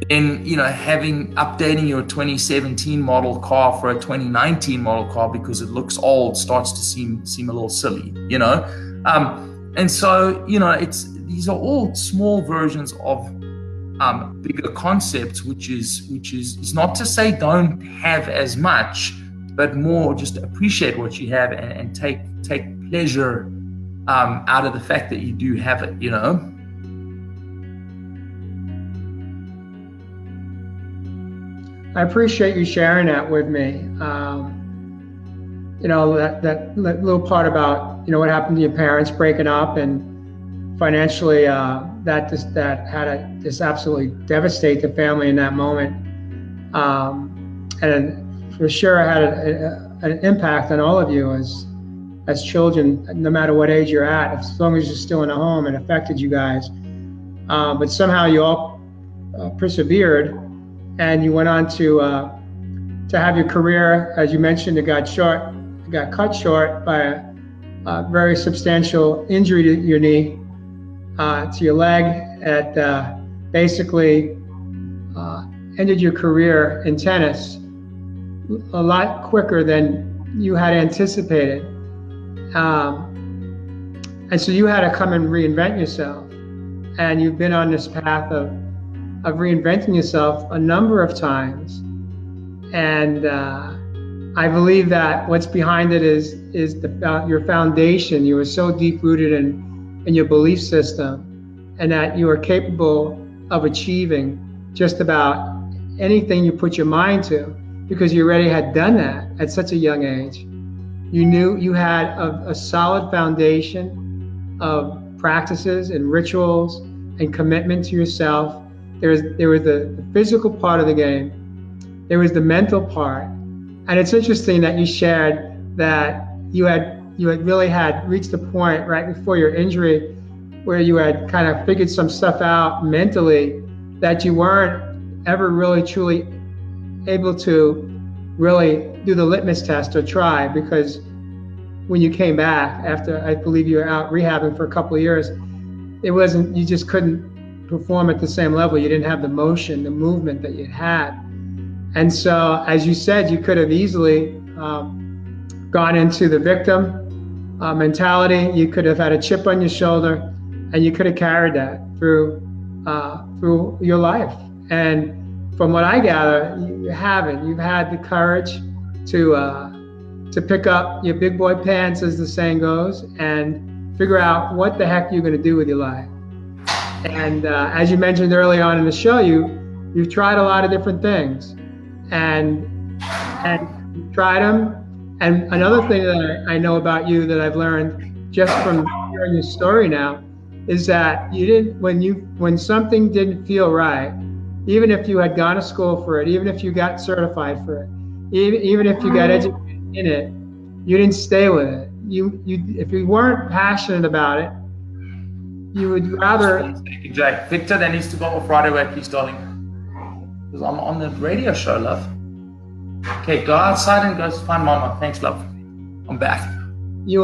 updating your 2017 model car for a 2019 model car because it looks old starts to seem a little silly, and so these are all small versions of bigger concepts, which is not to say don't have as much, but more just appreciate what you have and take pleasure out of the fact that you do have it. I appreciate you sharing that with me. That little part about what happened to your parents breaking up, and financially that had to just absolutely devastate the family in that moment, and for sure had an impact on all of you as children, no matter what age you're at. As long as you're still in a home, it affected you guys. But somehow you all persevered, and you went on to have your career, as you mentioned, it got cut short by a very substantial injury to your knee, to your leg. That basically ended your career in tennis a lot quicker than you had anticipated. And so you had to come and reinvent yourself. And you've been on this path of reinventing yourself a number of times. And I believe that what's behind it is your foundation. You were so deep rooted in your belief system, and that you are capable of achieving just about anything you put your mind to, because you already had done that at such a young age. You knew you had a solid foundation of practices and rituals and commitment to yourself. There was the physical part of the game. There was the mental part. And it's interesting that you shared that you had really reached the point right before your injury where you had kind of figured some stuff out mentally that you weren't ever really truly able to really do the litmus test or try, because when you came back after, I believe you were out rehabbing for a couple of years, you just couldn't perform at the same level. You didn't have the motion, the movement that you had. And so, as you said, you could have easily gone into the victim mentality. You could have had a chip on your shoulder, and you could have carried that through your life. And from what I gather, you haven't. You've had the courage to pick up your big boy pants, as the saying goes, and figure out what the heck you're going to do with your life. And as you mentioned early on in the show, you've tried a lot of different things, and you tried them. And another thing that I know about you that I've learned just from hearing your story now is that when something didn't feel right, even if you had gone to school for it, even if you got certified for it, even if you got educated in it, you didn't stay with it. If you weren't passionate about it, you would rather. Jack, Victor, that needs to go off right away, please, darling. Because I'm on the radio show, love. Okay, go outside and go find Mama. Thanks, love. I'm back. You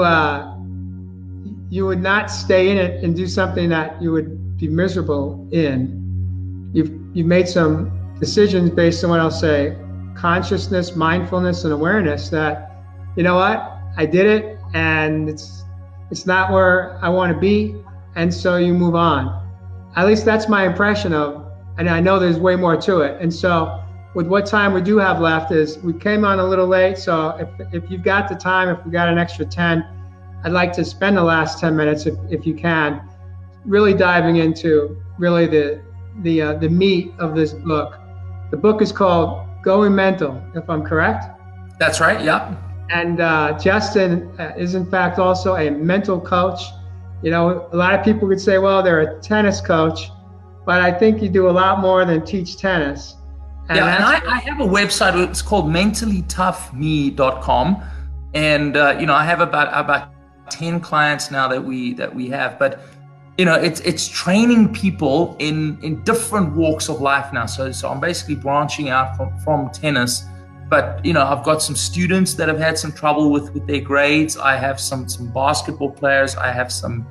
would not stay in it and do something that you would be miserable in. You've made some decisions based on what I'll say, consciousness, mindfulness, and awareness that, you know what, I did it, and it's not where I want to be, and so you move on. At least that's my impression of, and I know there's way more to it. And so with what time we do have left, is we came on a little late, so if you've got the time, if we got an extra 10, I'd like to spend the last 10 minutes, if you can, really diving into really the meat of this book. The book is called Going Mental, if I'm correct. That's right, yep. And Justin is in fact also a mental coach. You know, a lot of people could say, well, they're a tennis coach, but I think you do a lot more than teach tennis. And I have a website. It's called mentallytoughme.com, and I have about 10 clients now that we have. But it's training people in different walks of life now. So I'm basically branching out from tennis. But I've got some students that have had some trouble with their grades. I have some basketball players. I have some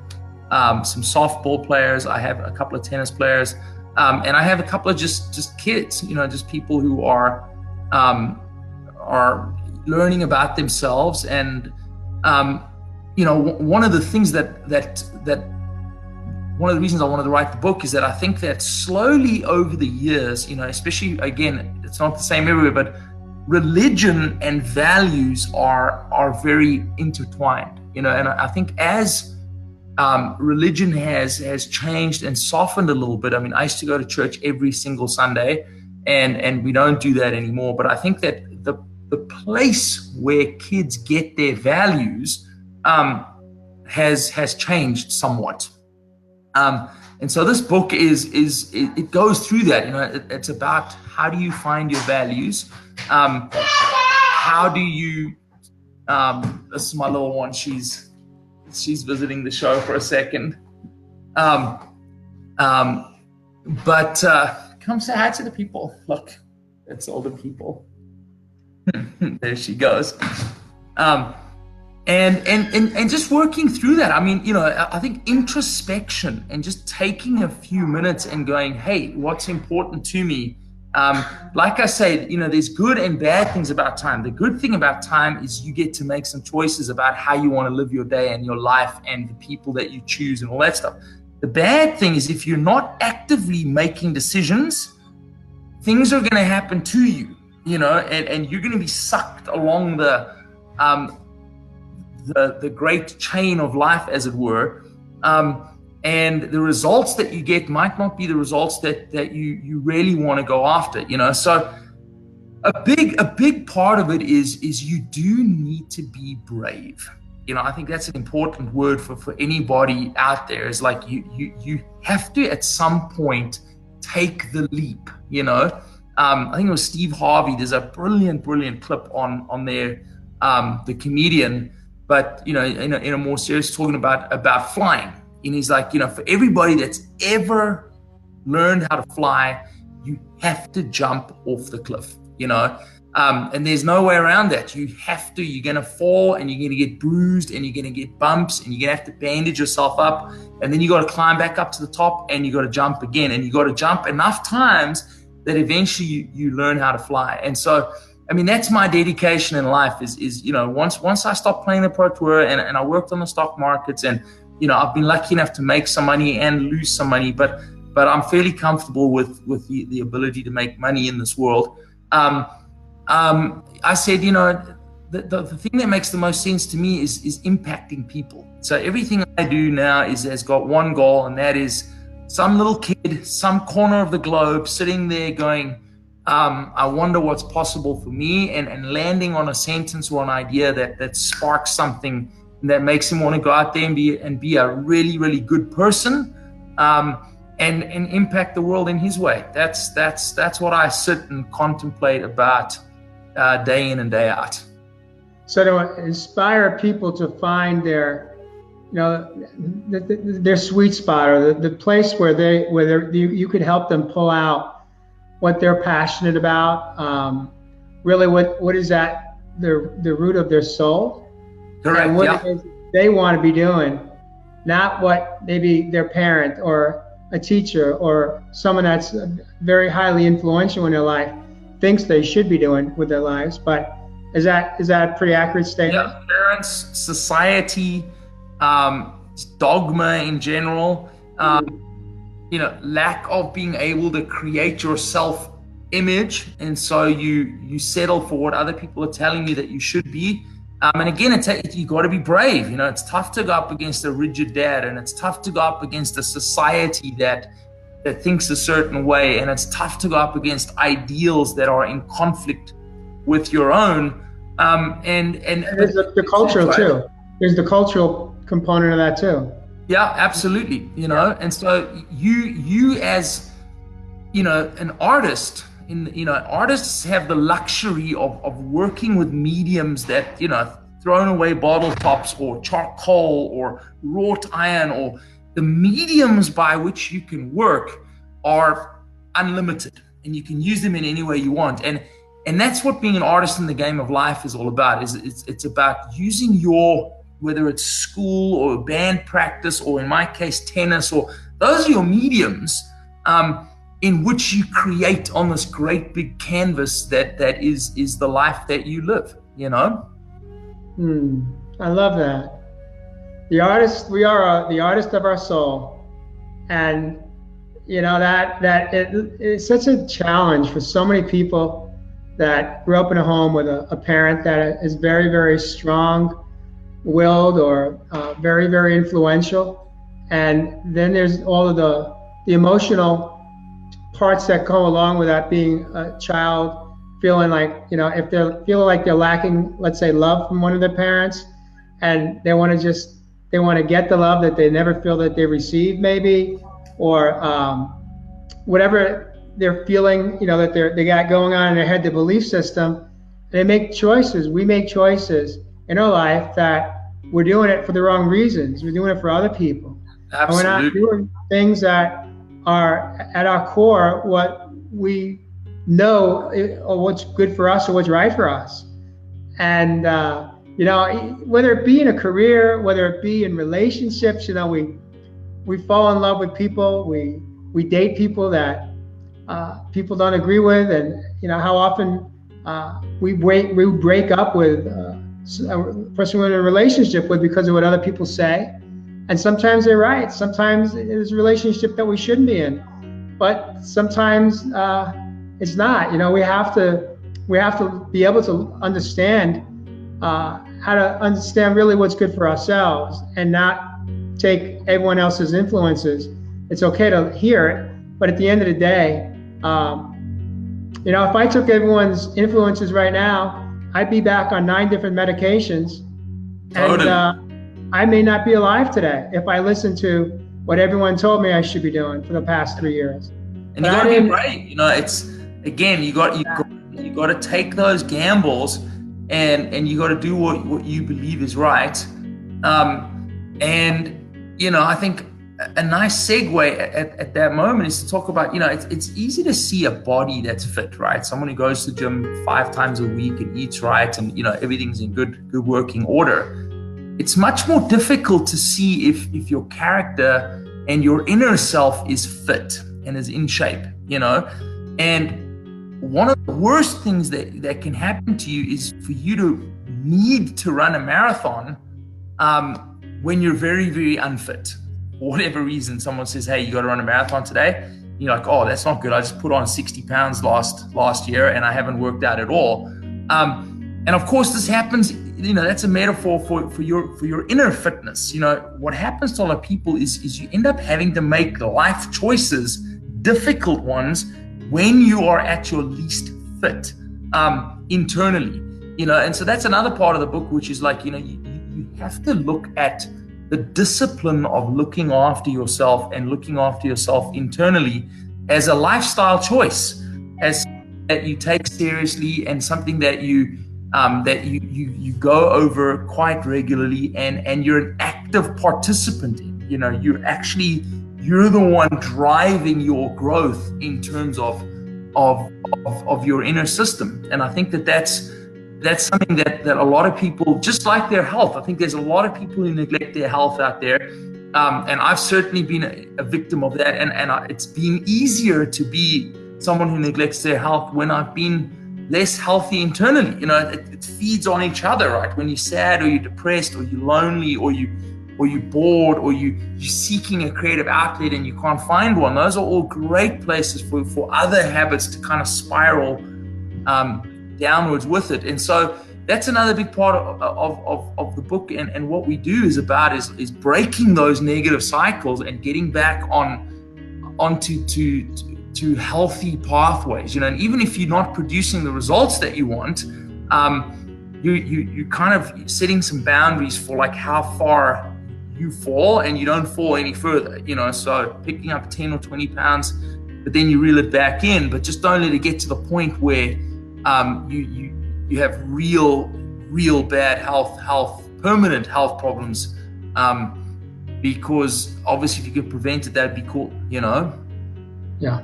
softball players. I have a couple of tennis players. And I have a couple of just kids, just people who are learning about themselves. And one of the things one of the reasons I wanted to write the book is that I think that slowly over the years, especially, again, it's not the same everywhere, but religion and values are very intertwined. And I think as religion has changed and softened a little bit. I mean, I used to go to church every single Sunday, and we don't do that anymore. But I think that the place where kids get their values has changed somewhat. And so this book it goes through that. It's about how do you find your values? How do you? This is my little one. She's visiting the show for a second. But come say hi to the people. Look, it's all the people. There she goes. And just working through that. I mean, I think introspection and just taking a few minutes and going, hey, what's important to me? Like I said, there's good and bad things about time. The good thing about time is you get to make some choices about how you want to live your day and your life and the people that you choose and all that stuff. The bad thing is if you're not actively making decisions, things are going to happen to you, and you're going to be sucked along the great chain of life, as it were. And the results that you get might not be the results that you really want to go after, So a big part of it is you do need to be brave. I think that's an important word for anybody out there, is like you have to at some point take the leap, I think it was Steve Harvey. There's a brilliant clip on there, the comedian, but in a more serious, talking about flying. And he's like, for everybody that's ever learned how to fly, you have to jump off the cliff, and there's no way around that. You have to. You're going to fall, and you're going to get bruised, and you're going to get bumps, and you're going to have to bandage yourself up, and then you got to climb back up to the top, and you got to jump again, and you got to jump enough times that eventually you learn how to fly. And so, I mean, that's my dedication in life is once I stopped playing the Pro Tour and I worked on the stock markets, and I've been lucky enough to make some money and lose some money, but I'm fairly comfortable with the ability to make money in this world. I said, the thing that makes the most sense to me is impacting people. So everything I do now has got one goal, and that is some little kid, some corner of the globe, sitting there going, I wonder what's possible for me, and landing on a sentence or an idea that sparks something that makes him want to go out there and be a really, really good person, and impact the world in his way. That's what I sit and contemplate about day in and day out. So to inspire people to find their sweet spot, or the place where you could help them pull out what they're passionate about, really what is that the root of their soul, correct? And what it is they want to be doing, not what maybe their parent or a teacher or someone that's very highly influential in their life thinks they should be doing with their lives. But is that a pretty accurate statement? Yeah, parents, society, dogma in general, lack of being able to create your self-image, and so you settle for what other people are telling you that you should be. And again, you got to be brave. It's tough to go up against a rigid dad, and it's tough to go up against a society that thinks a certain way, and it's tough to go up against ideals that are in conflict with your own. And there's the cultural too. There's the cultural component of that too. Yeah, absolutely. And so you as an artist, artists have the luxury of working with mediums that thrown away bottle tops or charcoal or wrought iron, or the mediums by which you can work are unlimited, and you can use them in any way you want. And that's what being an artist in the game of life is all about. It's about using whether it's school or band practice, or in my case, tennis, or those are your mediums in which you create on this great big canvas that is the life that you live, I love that. The artist, we are the artist of our soul. And it's such a challenge for so many people that grew up in a home with a parent that is very, very strong-willed or very, very influential. And then there's all of the emotional parts that go along with that, being a child feeling like, if they're feeling like they're lacking, let's say, love from one of their parents, and they want to get the love that they never feel that they receive, maybe, or whatever they're feeling, that they got going on in their head, the belief system. They make choices. We make choices in our life that we're doing it for the wrong reasons. We're doing it for other people. Absolutely. And we're not doing things that are at our core what we know or what's good for us or what's right for us. And whether it be in a career, whether it be in relationships, we fall in love with people, we date people that people don't agree with, and how often we break up with a person we're in a relationship with because of what other people say. And sometimes they're right. Sometimes it's a relationship that we shouldn't be in, but sometimes it's not. We have to be able to understand how to understand really what's good for ourselves and not take everyone else's influences. It's okay to hear it, but at the end of the day, if I took everyone's influences right now, I'd be back on 9 different medications, Totally. and I may not be alive today if I listened to what everyone told me I should be doing for the past 3 years. And you gotta be brave. It's again, you got to take those gambles, and you got to do what you believe is right. I think a nice segue at that moment is to talk about, it's easy to see a body that's fit, right? Someone who goes to the gym 5 times a week and eats right, and everything's in good working order. It's much more difficult to see if your character and your inner self is fit and is in shape, And one of the worst things that can happen to you is for you to need to run a marathon when you're very, very unfit. For whatever reason, someone says, hey, you got to run a marathon today. And you're like, oh, that's not good. I just put on 60 pounds last year and I haven't worked out at all. And of course, this happens, that's a metaphor for your inner fitness. What happens to a lot of people is you end up having to make life choices, difficult ones, when you are at your least fit internally. And so that's another part of the book, which is like, you have to look at the discipline of looking after yourself and looking after yourself internally as a lifestyle choice, as that you take seriously, and something that you go over quite regularly, and you're an active participant in. You're the one driving your growth in terms of your inner system. And I think that's something that a lot of people, just like their health, I think there's a lot of people who neglect their health out there. And I've certainly been a victim of that. And it's been easier to be someone who neglects their health when I've been less healthy internally. It feeds on each other, right? When you're sad or you're depressed or you're lonely or you're bored or you're seeking a creative outlet and you can't find one, those are all great places for other habits to kind of spiral downwards with it. And so that's another big part of the book, and what we do is breaking those negative cycles and getting back onto to healthy pathways, and even if you're not producing the results that you want, you kind of setting some boundaries for like how far you fall, and you don't fall any further, so picking up 10 or 20 pounds, but then you reel it back in, but just don't let it get to the point where you have real bad permanent health problems, because obviously if you could prevent it, that'd be cool, Yeah.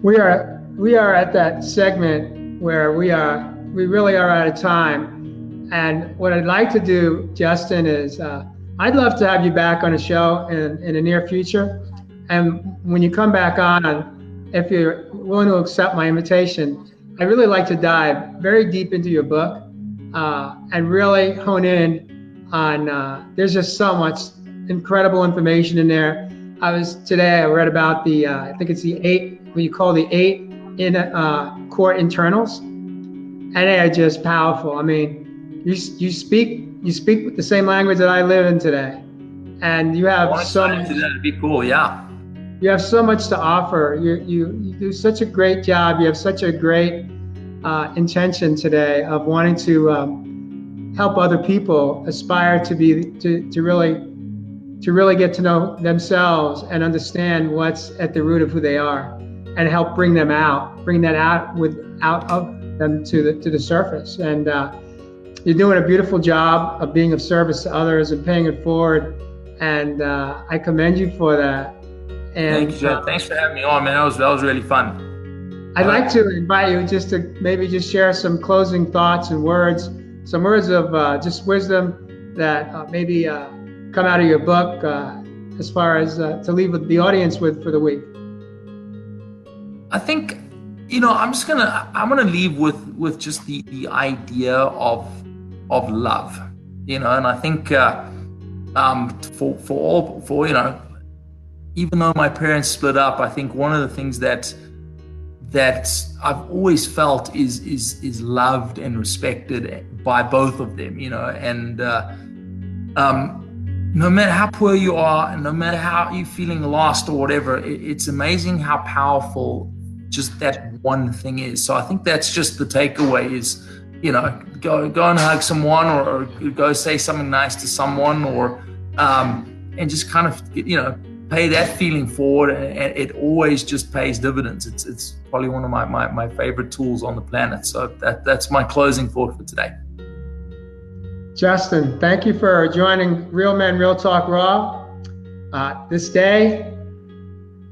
We are at that segment where we really are out of time. And what I'd like to do, Justin, is I'd love to have you back on a show in the near future. And when you come back on, if you're willing to accept my invitation, I'd really like to dive very deep into your book and really hone in on, there's just so much incredible information in there. Today I read about I think it's the 8, what you call the 8 core internals, and they are just powerful. I mean, you speak with the same language that I live in today, and you have so much. That'd be cool, yeah. You have so much to offer. You do such a great job. You have such a great intention today of wanting to help other people aspire to really get to know themselves and understand what's at the root of who they are, and help bring that out of them to the surface. And you're doing a beautiful job of being of service to others and paying it forward. And I commend you for that. And Thank you, Jay. Thanks for having me on, man. That was really fun. I'd like to invite you just to maybe just share some closing thoughts and words, some words of just wisdom that maybe come out of your book as far as to leave the audience with for the week. I think, I'm gonna leave with just the idea of love, and I think for even though my parents split up, I think one of the things that I've always felt is loved and respected by both of them, and no matter how poor you are, and no matter how you're feeling lost or whatever, it's amazing how powerful just that one thing is. So I think that's just the takeaway is, go and hug someone, or go say something nice to someone, or and just kind of, pay that feeling forward, and it always just pays dividends. It's probably one of my favorite tools on the planet. So that's my closing thought for today. Justin, thank you for joining Real Men, Real Talk Raw. This day,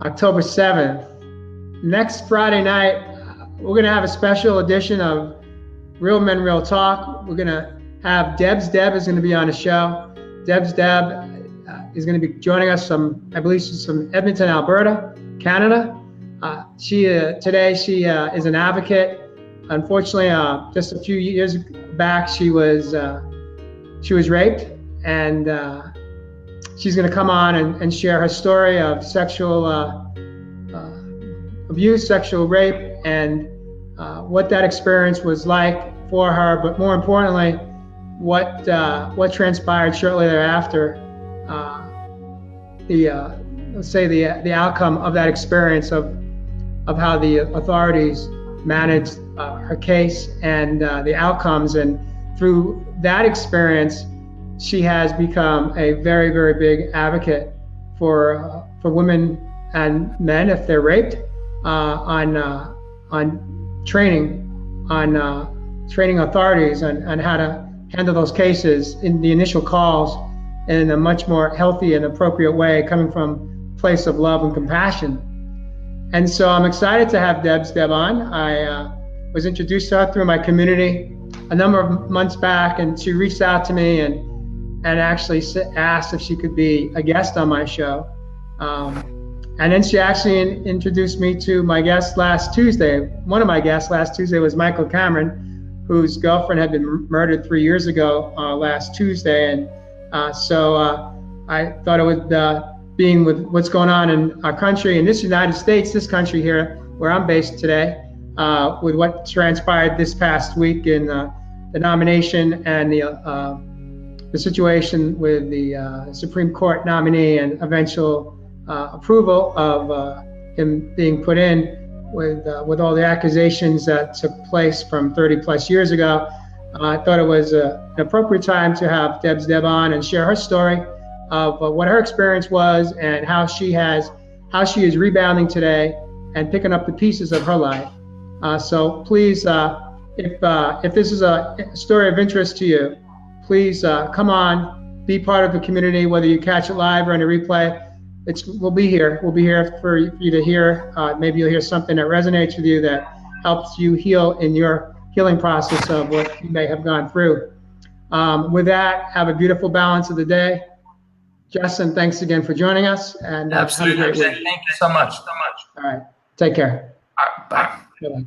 October 7th. Next Friday night, we're going to have a special edition of Real Men, Real Talk. We're going to have Deb is going to be on the show. Deb is going to be joining us from, I believe she's from Edmonton, Alberta, Canada. Today she is an advocate. Unfortunately, just a few years back, she was raped, and she's going to come on and share her story of sexual abuse, sexual rape, and what that experience was like for her. But more importantly, what transpired shortly thereafter. The outcome of that experience of how the authorities managed her case, and the outcomes. And through that experience, she has become a very, very big advocate for women and men if they're raped, on training authorities on how to handle those cases in the initial calls in a much more healthy and appropriate way, coming from a place of love and compassion. And so I'm excited to have Deb on. I was introduced to her through my community a number of months back, and she reached out to me and actually asked if she could be a guest on my show. And then she actually introduced me to my guest last Tuesday. One of my guests last Tuesday was Michael Cameron, whose girlfriend had been murdered 3 years ago last Tuesday. And so I thought it would, being with what's going on in our country, in this United States, this country here, where I'm based today, with what transpired this past week in the nomination and the situation with the Supreme Court nominee and eventual approval of him being put in with all the accusations that took place from 30 plus years ago. I thought it was an appropriate time to have Deb on and share her story of what her experience was, and how she is rebounding today and picking up the pieces of her life. So please, if this is a story of interest to you, please come on, be part of the community, whether you catch it live or in a replay. We'll be here. We'll be here for you to hear. Maybe you'll hear something that resonates with you, that helps you heal in your healing process of what you may have gone through. With that, have a beautiful balance of the day. Justin, thanks again for joining us. And absolutely. Thank you so much. All right. Take care. All right, bye. Bye-bye.